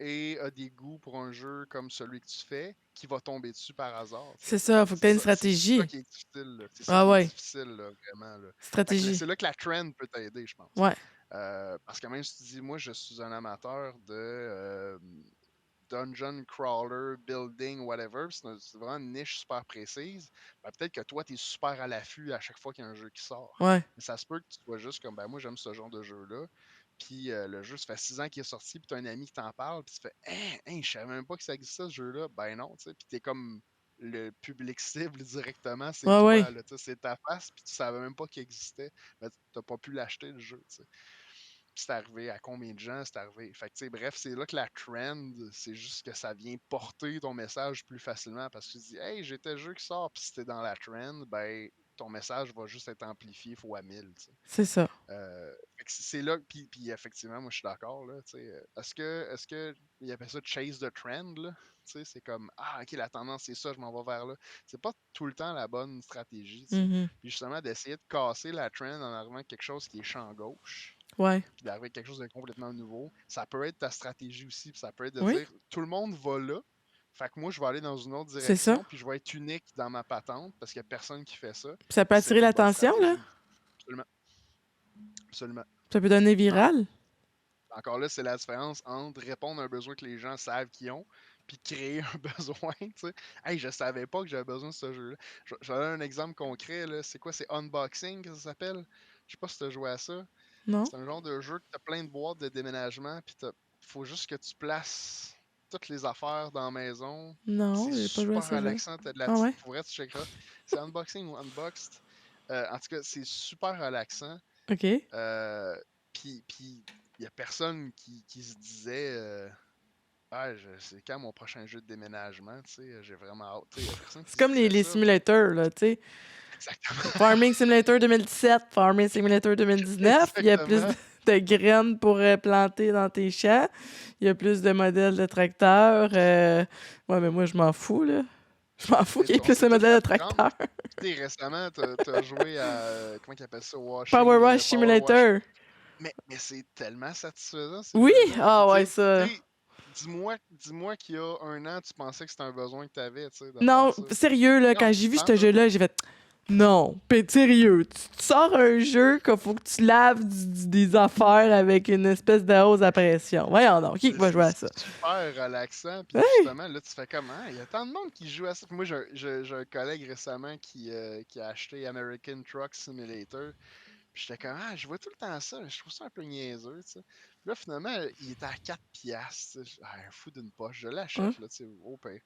a des goûts pour un jeu comme celui que tu fais qui va tomber dessus par hasard, tu sais. C'est ça, faut que tu aies une C'est ça stratégie. qui est difficile, là. C'est ça Ah qui est ouais, difficile, là, vraiment, là. Fait que stratégie. c'est là que la trend peut t'aider, je pense. Ouais, Parce que même si tu dis, moi, je suis un amateur de dungeon crawler, building, whatever, c'est vraiment une niche super précise, ben, peut-être que toi, tu es super à l'affût à chaque fois qu'il y a un jeu qui sort. ouais, Mais ça se peut que tu sois juste comme, ben moi, j'aime ce genre de jeu-là. Puis le jeu, ça fait 6 ans qu'il est sorti, puis tu as un ami qui t'en parle, puis tu fais, hein, je savais même pas que ça existait, ce jeu-là. Ben non, tu sais, puis tu es comme le public cible directement, c'est ouais, ouais. toi, là, tu sais, c'est ta face, puis tu savais même pas qu'il existait. Ben, tu pas pu l'acheter, le jeu, tu sais. C'est arrivé à combien de gens c'est arrivé. Fait que, tu sais, bref, c'est là que la trend, c'est juste que ça vient porter ton message plus facilement parce que tu dis, hey, j'ai tel jeu qui sort, puis si t'es dans la trend, ben, ton message va juste être amplifié fois 1000, tu sais. C'est ça. Fait que c'est là, puis effectivement, moi je suis d'accord, là, tu sais. Est-ce que, il appelle ça chase the trend, là? Tu sais, c'est comme, ah, ok, la tendance c'est ça, je m'en vais vers là. C'est pas tout le temps la bonne stratégie, tu sais. Mhm. Puis justement, d'essayer de casser la trend en arrivant à quelque chose qui est champ gauche Ouais. puis d'arriver avec quelque chose de complètement nouveau. Ça peut être ta stratégie aussi, puis ça peut être de Oui, dire tout le monde va là. Fait que moi, je vais aller dans une autre c'est ça. direction, puis je vais être unique dans ma patente parce qu'il n'y a personne qui fait ça. Puis ça peut C'est attirer une bonne l'attention, là. stratégie. Absolument. Absolument. Ça peut donner En- viral. Encore là, c'est la différence entre répondre à un besoin que les gens savent qu'ils ont, puis créer un besoin. Tu sais. Hey, je savais pas que j'avais besoin de ce jeu-là. Je vais donner un exemple concret. Là. C'est quoi? C'est Unboxing que ça s'appelle? Je sais pas si tu as joué à ça. Non? C'est un genre de jeu que tu as plein de boîtes de déménagement, puis il faut juste que tu places toutes les affaires dans la maison. Non, C'est j'ai pas joué à super ce jeu-là. relaxant, t'as de la Ah petite. ouais? Pour vrai, tu checkeras. C'est Unboxing ou Unboxed. En tout cas, c'est super relaxant. OK. Euh, puis il y a personne qui se disait ah, c'est quand mon prochain jeu de déménagement, tu sais, j'ai vraiment hâte. Tu sais, il y a personne qui C'est se comme disait les ça. simulateurs, là, tu sais. Exactement. Farming Simulator 2017, Farming Simulator 2019. Il y a plus Exactement. de graines pour planter dans tes champs. Il y a plus de modèles de tracteurs. Ouais, mais moi, je m'en fous, là. Je m'en fous Mais qu'il y ait on plus s'est de peut-être modèles fait de prendre. tracteurs. Tu sais, récemment, t'as joué à, comment ils appellent ça, Power Wash Power Wash. Simulator. Mais c'est tellement satisfaisant, ces Oui? jeux-là. Puis Ah tu ouais, sais, ça. dis-moi qu'il y a un an, tu pensais que c'était un besoin que tu avais, tu sais, de faire Non, ça. sérieux, là, Non, quand j'ai vu pas en ce tout. jeu-là, j'ai fait non, pis sérieux, tu sors un jeu qu'il faut que tu laves des affaires avec une espèce de hausse à pression. Voyons donc, qui va C'est jouer à ça? super relaxant. Puis Hey! justement, là, tu fais comme, ah, il y a tant de monde qui joue à ça. Puis moi, j'ai un collègue récemment qui a acheté American Truck Simulator. Puis j'étais comme, ah, je vois tout le temps ça. Je trouve ça un peu niaiseux, tu sais. Puis là, finalement, il était à 4 piastres. Tu sais. Ah, un fou d'une poche. Je Hein? l'achète, là, tu sais, au pire.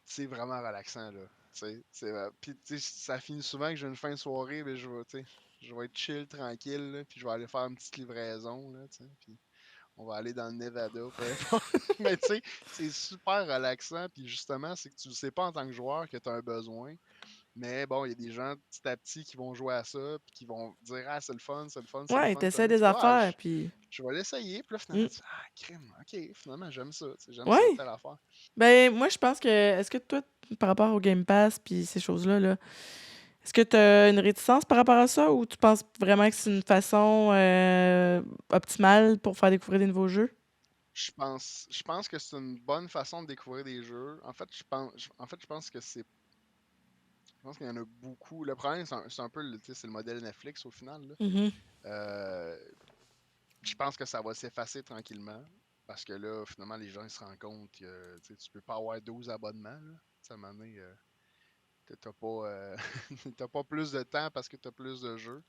C'est vraiment relaxant, là. Tu sais, puis, tu sais, ça finit souvent que j'ai une fin de soirée, mais tu sais, je vais être chill, tranquille, là, puis je vais aller faire une petite livraison, là, tu sais, puis on va aller dans le Nevada, peu importe. Mais tu sais, c'est super relaxant, puis justement, c'est que tu ne sais pas en tant que joueur que tu as un besoin, mais bon, il y a des gens petit à petit qui vont jouer à ça, puis qui vont dire ah, c'est le fun, c'est le fun, c'est le Ouais, fun. Puis t'essaies là, tu des fais ah, affaires, puis. je vais l'essayer, puis là, finalement, Mm. tu fais ah, crime, ok, finalement, j'aime ça, tu sais, j'aime ça, Ouais! telle affaire. Ben, moi, je pense que. Est-ce que toi, par rapport au Game Pass, puis ces choses-là, là, est-ce que tu as une réticence par rapport à ça ou tu penses vraiment que c'est une façon optimale pour faire découvrir des nouveaux jeux? Je pense que c'est une bonne façon de découvrir des jeux. En fait, je pense que je pense qu'il y en a beaucoup. Le problème, c'est un peu, tu sais, c'est le modèle Netflix au final, là. Mhm. Euh, je pense que ça va s'effacer tranquillement. Parce que là, finalement, les gens ils se rendent compte que tu sais, tu peux pas avoir 12 abonnements. Là. Tu sais, à un moment donné, t'as pas, t'as pas plus de temps parce que tu as plus de jeux.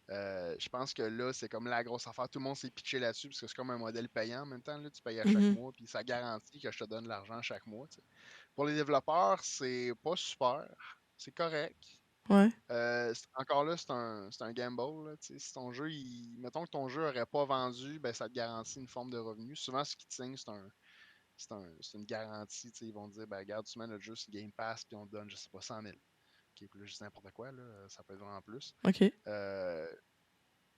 Je pense que là, c'est comme la grosse affaire. Tout le monde s'est pitché là-dessus parce que c'est comme un modèle payant en même temps. Là, tu payes à chaque Mhm. mois, puis ça garantit que je te donne l'argent chaque mois. Tu sais. Pour les développeurs, c'est pas super. C'est correct. Ouais. Encore là, c'est un gamble. Là, tu sais. Si ton jeu, mettons que ton jeu n'aurait pas vendu, ben, ça te garantit une forme de revenu. Souvent, ce qu'ils te signent, c'est une garantie. Tu sais. Ils vont te dire, ben, regarde, tu mets notre jeu sur Game Pass, puis on te donne, je sais pas, 100 000. Ok, puis là, je dis n'importe quoi, là, ça peut être vraiment plus. OK. Euh,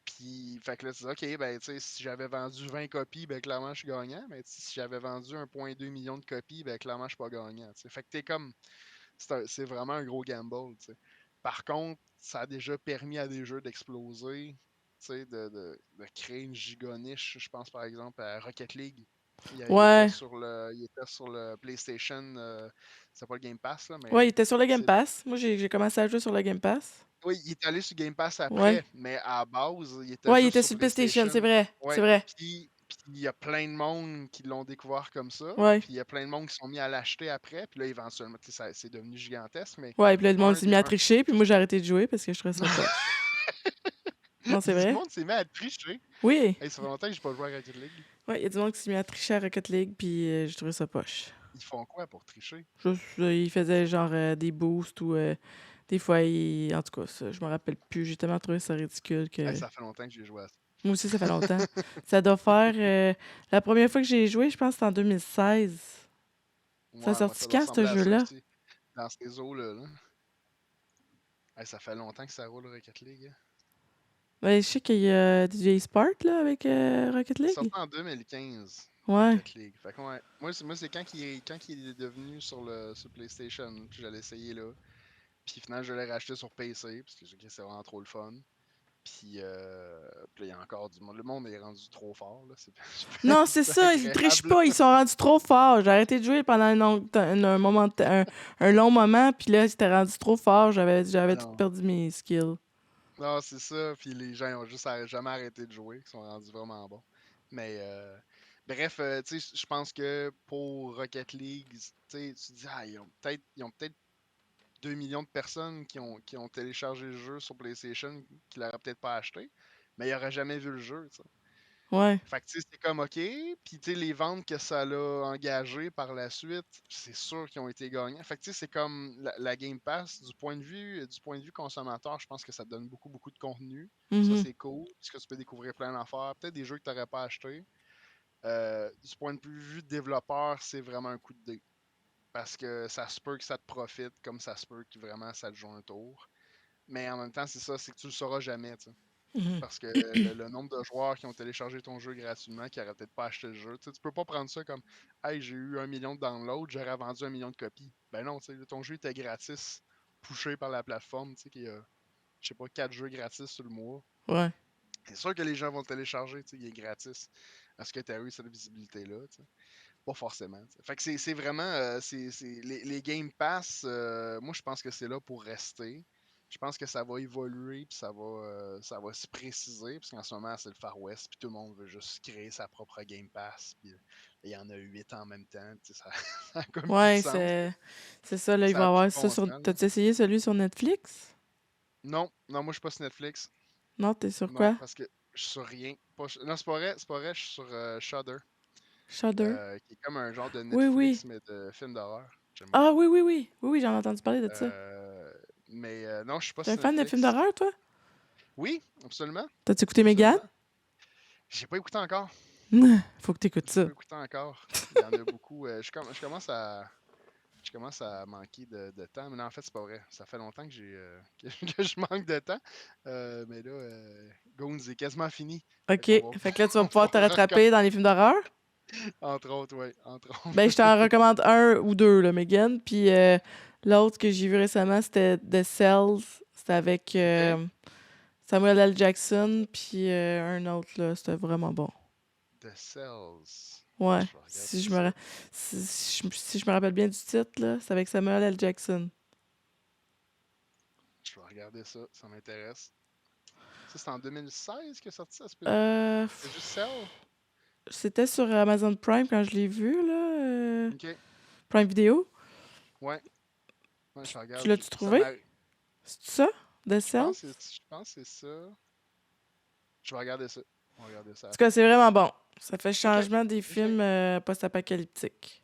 Puis, fait que là, tu dis, OK, ben, tu sais, si j'avais vendu 20 copies, ben, clairement, je suis gagnant. Mais si j'avais vendu 1,2 million de copies, ben, clairement, je suis pas gagnant. Tu sais. Fait que t'es comme, c'est vraiment un gros gamble. Tu sais. Par contre, ça a déjà permis à des jeux d'exploser, tu sais, de créer une gigoniche. Je pense, par exemple, à Rocket League. Ouais. Il était sur le PlayStation, c'est pas le Game Pass, là, Ouais, il mais était sur le Game c'est Pass. Moi, j'ai commencé à jouer sur le Game Pass. oui, il est allé sur Game Pass Ouais. après, mais à la base, il était Ouais, il juste était sur sur le PlayStation, c'est PlayStation. vrai. C'est Ouais, vrai. puis il y a plein de monde qui l'ont découvert comme ça, Ouais. puis il y a plein de monde qui sont mis à l'acheter après, puis là, éventuellement, tu sais, c'est devenu gigantesque, mais Ouais, puis là, le monde un, s'est mis à un... tricher, puis moi, j'ai arrêté de jouer parce que je trouvais ça poche. Non, c'est du vrai? monde s'est mis à tricher. Oui. Hey, ça fait longtemps que j'ai pas joué à Rocket League. Ouais, il y a du monde qui s'est mis à tricher à Rocket League, puis j'ai trouvé ça poche. Ils font quoi pour tricher? Juste, il faisait genre des boosts ou des fois, en tout cas, ça, je me rappelle plus. J'ai tellement trouvé ça ridicule Hey, que. ça fait longtemps que j'ai joué à ça. Moi aussi, ça fait longtemps. Ça doit faire. La première fois que j'ai joué, je pense que c'était en 2016. Ça a Ouais, sorti ça doit quand, ce ressembler à ça jeu-là? aussi, dans ces eaux-là. Là. Hey, ça fait longtemps que ça roule Rocket League. Hein. Ben, je sais qu'il y a DJ Spark, là, avec Rocket Il est League. sorti en 2015, Ouais. Rocket League. Fait que ouais. Moi c'est quand il est devenu sur PlayStation que je l'ai essayé là. Puis finalement, je l'ai racheté sur PC, parce que j'ai dit que c'est vraiment trop le fun. Puis là, il y a encore du monde. Le monde est rendu trop fort, là. Non, c'est C'est ça, ils trichent agréable. pas, ils sont rendus trop forts. J'ai arrêté de jouer pendant un long moment, puis là, c'était rendu trop fort. J'avais tout Non. perdu mes skills. Non, c'est ça. Puis les gens ils ont juste jamais arrêté de jouer. Ils sont rendus vraiment bons. Mais bref, tu sais, je pense que pour Rocket League, tu sais, tu te dis, ah, ils ont peut-être 2 millions de personnes qui ont téléchargé le jeu sur PlayStation qui l'auraient peut-être pas acheté, mais ils n'auraient jamais vu le jeu. Tu sais. Ouais. Fait que tu sais, c'est comme OK. Puis tu sais, les ventes que ça l'a engagé par la suite, c'est sûr qu'ils ont été gagnants. Fait que tu sais, c'est comme la Game Pass, du point de vue consommateur, je pense que ça te donne beaucoup, beaucoup de contenu. Ça, Mhm. c'est cool, parce que tu peux découvrir plein d'affaires. Peut-être des jeux que tu n'aurais pas achetés. Du point de vue développeur, c'est vraiment un coup de dé. Parce que ça se peut que ça te profite, comme ça se peut que vraiment ça te joue un tour. Mais en même temps, c'est ça, c'est que tu le sauras jamais, tu sais. Mhm. Parce que le nombre de joueurs qui ont téléchargé ton jeu gratuitement, qui n'auraient peut-être pas acheté le jeu, tu sais, tu peux pas prendre ça comme Hey, j'ai eu 1 million de downloads, j'aurais vendu 1 million de copies. Ben non, tu sais, ton jeu était gratis, pushé par la plateforme, tu sais, qui a, je sais pas, 4 jeux gratis sur le mois. Ouais. C'est sûr que les gens vont le télécharger, tu sais, il est gratis. Est-ce que tu as eu cette visibilité-là, tu sais? Pas forcément. T'sais. Fait que c'est vraiment. Les Game Pass, moi, je pense que c'est là pour rester. Je pense que ça va évoluer, puis ça va se préciser, parce qu'en ce moment, c'est le Far West, puis tout le monde veut juste créer sa propre Game Pass, puis il y en a 8 en même temps, ça n'a comme plus de Ouais, sens. c'est ça, là, il Ça va y n'a plus avoir de ça bon sur. sens. Là. T'as-tu essayé celui sur Netflix? Non, non, moi, je suis pas sur Netflix. Non, t'es sur Non, quoi? parce que je suis sur rien. Non, c'est pas vrai, je suis sur Shudder, Shudder? qui est comme un genre de Oui, oui. Netflix, mais de film d'horreur. J'aime Ah beaucoup. oui, oui, oui. Oui, oui, j'en ai entendu parler de ça. Mais non, je suis pas T'es un sur fan de films Netflix. d'horreur, toi? Oui, absolument. T'as-tu écouté Megan? Absolument. J'ai pas écouté encore. Faut que t'écoutes J'ai ça. pas écouté encore. Il y en a beaucoup. Je commence à manquer de temps. Mais non, en fait, c'est pas vrai. Ça fait longtemps que que je manque de temps. Mais là, Goons est quasiment fini. Fait OK. qu'on va, Fait que là, tu vas on va pouvoir te rattraper dans les films d'horreur. entre autres, oui. Entre Ben, autres. je t'en recommande un ou deux, là, Megan. Puis l'autre que j'ai vu récemment, c'était The Cells. C'était avec OK. Samuel L. Jackson. Puis un autre, là. C'était vraiment bon. The Cells. Ouais. Je vais regarder ça. Si je me rappelle bien du titre, là, c'est avec Samuel L. Jackson. Je vais regarder ça. Ça m'intéresse. Ça, c'est en 2016 que est sorti, ça se peut-tu? Euh, C'est juste Cell? C'était sur Amazon Prime quand je l'ai vu, là. OK. Prime Video. Ouais. Ouais, je Tu regarde. l'as-tu Ça trouvé? m'arrive. C'est ça? The Je pense Cells? que c'est ça. Je vais regarder ça. On va regarder ça En à la tout cas, fin. c'est vraiment bon. Ça fait OK. changement des OK. films post-apocalyptiques.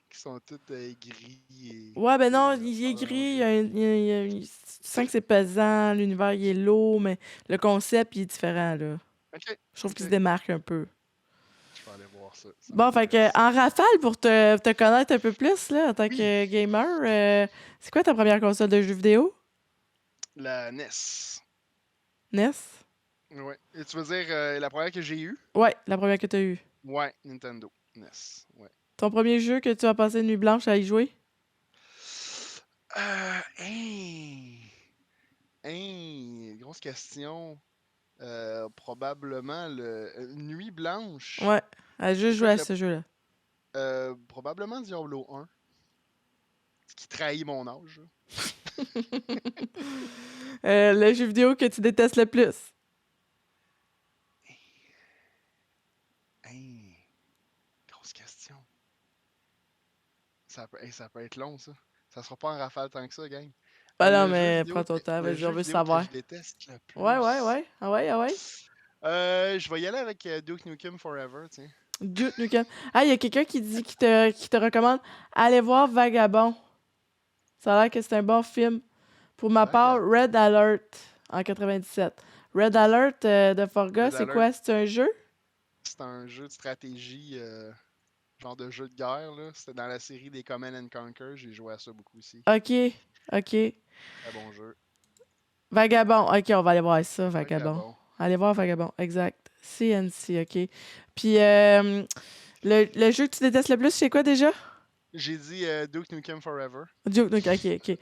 Qui sont tous gris Ouais, ben et non, il est gris, orangés. tu sens que c'est pesant, l'univers il est lourd, mais le concept il est différent, là. OK. Je trouve qu'il se OK. démarque un peu. Je vais aller voir ça. Ça Bon, fait que, m'intéresse. en rafale, pour te connaître un peu plus, là, en tant Oui, que gamer, c'est quoi ta première console de jeux vidéo? la NES. NES? Ouais. Et tu veux dire la première que j'ai eue? Ouais, la première que t'as eue. Ouais, Nintendo. NES. Ouais. Ton premier jeu que tu as passé une nuit blanche à y jouer? Hein, grosse question. Probablement le Nuit Blanche. Ouais, à C'est juste quoi jouer à que ce jeu-là. probablement Diablo 1, ce qui trahit mon âge. Là. Le jeu vidéo que tu détestes le plus? Hein, grosse question. Ça peut être long, ça. Ça sera pas en rafale tant que ça, gang. Ah non, mais prends ton temps, Le vas-y, on jeu veut vidéo que savoir. je déteste le Ouais, ouais, plus. ouais. Ah ouais, ah ouais. Je vais y aller avec Duke Nukem Forever, tiens. Duke Nukem. Ah, il y a quelqu'un qui dit qui te recommande aller voir Vagabond. Ça a l'air que c'est un bon film. Pour ma part, Vagabond. Red Alert en 97. Red Alert de Forga, Red c'est Alert, quoi? C'est un jeu? c'est un jeu de stratégie, genre de jeu de guerre, là. C'était dans la série des Command and Conquer. J'ai joué à ça beaucoup aussi. Ok, ok. Très bon jeu. Vagabond. Ok, on va aller voir ça, Vagabond. Vagabond. Allez voir Vagabond, exact. CNC, ok. Puis le jeu que tu détestes le plus, c'est quoi déjà? J'ai dit Duke Nukem Forever. Duke Nukem, ok, ok.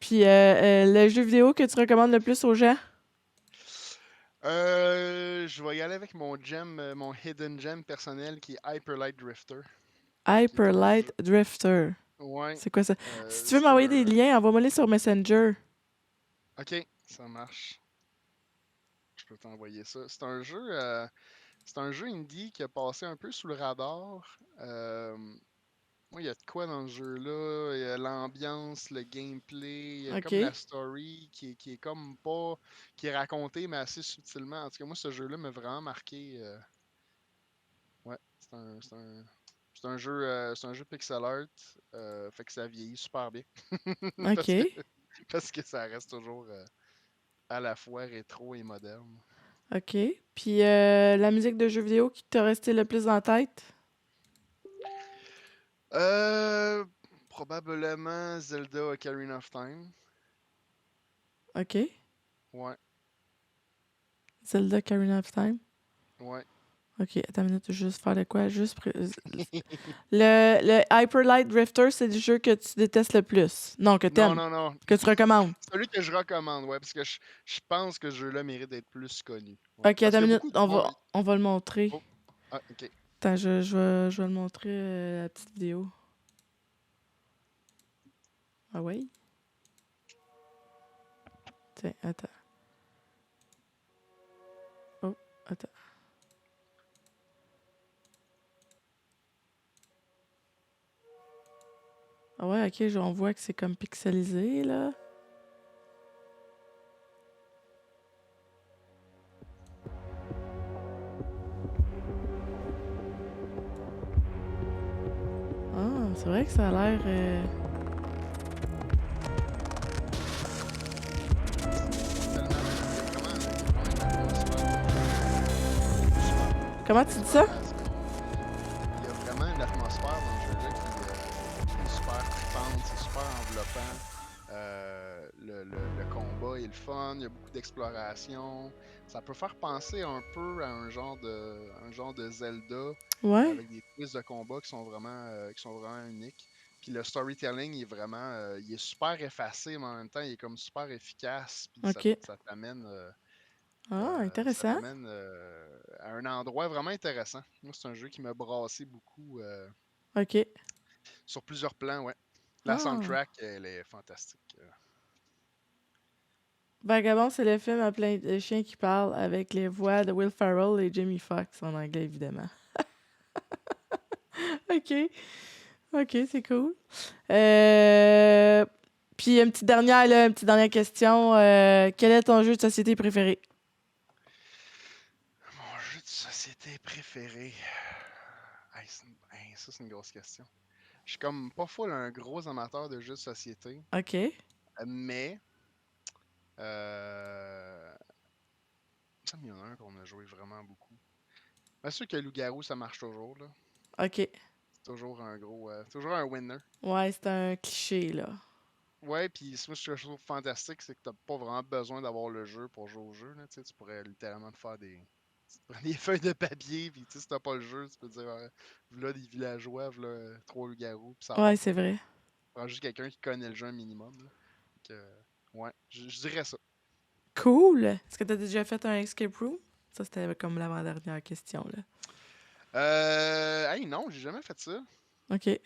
Puis le jeu vidéo que tu recommandes le plus aux gens? Je vais y aller avec mon gem, mon hidden gem personnel qui est Hyper Light Drifter, qui est Hyper un Light jeu. Drifter. Ouais, C'est quoi ça? Si tu veux c'est m'envoyer des un. liens, envoie-moi-les sur Messenger. Ok, ça marche. Je peux t'envoyer ça. C'est un jeu indie qui a passé un peu sous le radar. Moi, il y a de quoi dans ce jeu-là? Il y a l'ambiance, le gameplay, il y a OK. comme la story qui est comme pas. Qui est racontée, mais assez subtilement. En tout cas, moi, ce jeu-là m'a vraiment marqué. Ouais, c'est un jeu pixel art. Fait que ça vieillit super bien. parce que, OK. parce que ça reste toujours à la fois rétro et moderne. OK. Puis la musique de jeux vidéo qui t'a resté le plus en tête? Euh, Probablement Zelda Ocarina of Time. OK. Ouais, Zelda Ocarina of Time. ouais. OK, attends une minute, je vais juste faire de quoi? Le Hyper Light Drifter, c'est du jeu que tu détestes le plus. Non, que Non, t'aimes. non, non. Que tu recommandes. Celui que je recommande, ouais, parce que je pense que ce jeu-là mérite d'être plus connu. Ouais. OK, Parce attends qu'il y une a minute, beaucoup de. on va le montrer. Oh, ah, ok. Attends, je vais le montrer, la petite vidéo. Ah oui? Tiens, attends. Oh, attends. Ah ouais, OK, on voit que c'est comme pixelisé, là. Ah, c'est vrai que ça a l'air... Comment tu dis ça? Il y a vraiment une atmosphère dans ce jeu-là qui est super trippante, c'est super enveloppant. Le combat est le fun, il y a beaucoup d'exploration. Ça peut faire penser un peu à un genre de Zelda Ouais, avec des twists de combat qui sont vraiment uniques. Puis le storytelling il est vraiment, il est super effacé, mais en même temps, il est comme super efficace. Puis OK. Ah, ça intéressant. t'amène à un endroit vraiment intéressant. Moi, c'est un jeu qui m'a brassé beaucoup OK. sur plusieurs plans, ouais. La Ah. soundtrack, elle est fantastique. Vagabond, c'est le film à plein de chiens qui parlent avec les voix de Will Ferrell et Jamie Foxx en anglais, évidemment. OK. OK, c'est cool. Puis une petite dernière question. Quel est ton jeu de société préféré? Tes préférés. Ça, c'est une grosse question. Je suis comme pas full un gros amateur de jeux de société, OK. mais euh, il y en a un qu'on a joué vraiment beaucoup. Bien sûr que Loup-Garou, ça marche toujours, là. OK. C'est toujours un gros, toujours un winner. Ouais, c'est un cliché, là. Ouais, puis moi, ce que je trouve fantastique, c'est que t'as pas vraiment besoin d'avoir le jeu pour jouer au jeu, là. Tu sais, tu pourrais littéralement te faire des. Tu te prends des feuilles de papier, puis tu sais, si t'as pas le jeu, tu peux dire, voilà des villageois, voilà trois loups-garous, puis ça Ouais, part, c'est là. vrai. Prends juste quelqu'un qui connaît le jeu un minimum, là. Ouais, je dirais ça. Cool! Est-ce que t'as déjà fait un escape room? Ça, c'était comme l'avant-dernière question, là. Hey, non, j'ai jamais fait ça. OK. J'ai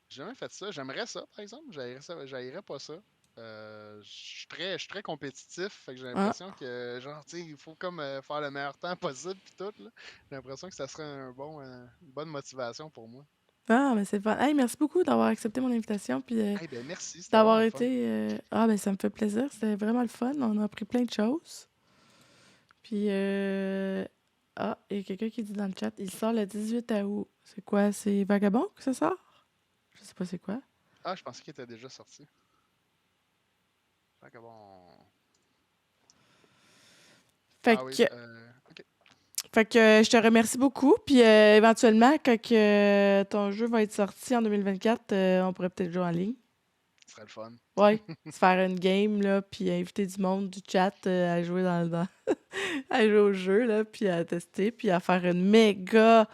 jamais fait ça. J'aimerais ça, par exemple. J'haïrais pas ça. Je suis très compétitif, fait que j'ai Ah, l'impression que, genre, tu sais, il faut comme faire le meilleur temps possible, puis tout, là. J'ai l'impression que ça serait une bonne motivation pour moi. ah mais c'est fun. Hey, merci beaucoup d'avoir accepté mon invitation, puis Eh ben, merci, c'était d'avoir vraiment le fun. été... Ah, ben ça me fait plaisir. C'était vraiment le fun. On a appris plein de choses. Puis, ah, il y a quelqu'un qui dit dans le chat, il sort le 18 août. C'est quoi? C'est Vagabond que ça sort? Je sais pas c'est quoi. Ah, je pensais qu'il était déjà sorti. Fait que bon. Fait Ah oui, que, ok. je te remercie beaucoup. Puis éventuellement, quand que, ton jeu va être sorti en 2024, on pourrait peut-être jouer en ligne. Ce serait le fun. Ouais, se faire une game, là, puis inviter du monde du chat à jouer à jouer au jeu, là, puis à tester, puis à faire une méga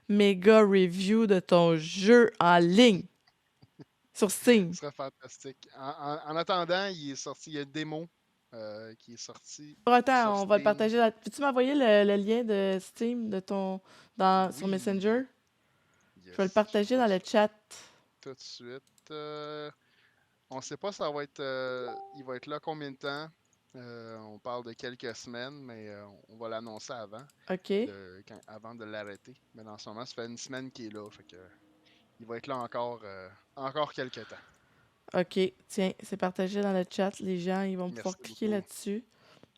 review de ton jeu en ligne sur Steam. Ce serait fantastique. En attendant, il y a une démo qui est sortie sur Attends, on va le Steam. partager. Peux-tu m'envoyer le lien de Steam sur Oui, Messenger? Je vais le yes, je partager dans t'envoie le ça chat. tout de suite. On ne sait pas ça va être, il va être là combien de temps. On parle de quelques semaines, mais on va l'annoncer OK. avant de l'arrêter. Mais en ce moment, ça fait une semaine qu'il est là, fait que il va être là encore quelques temps. OK. Tiens, c'est partagé dans le chat. Les gens, ils vont pouvoir Merci cliquer beaucoup. là-dessus,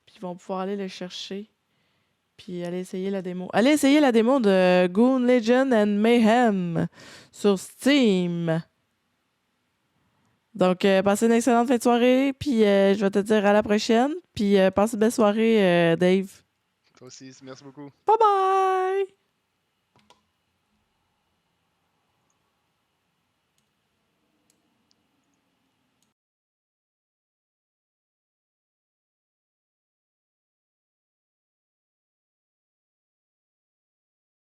puis ils vont pouvoir aller le chercher, puis aller essayer la démo. Allez essayer la démo de Goon Legend and Mayhem sur Steam. Donc, passez une excellente fin de soirée, puis je vais te dire à la prochaine. Puis, passe une belle soirée, Dave. Toi aussi, merci beaucoup. Bye bye!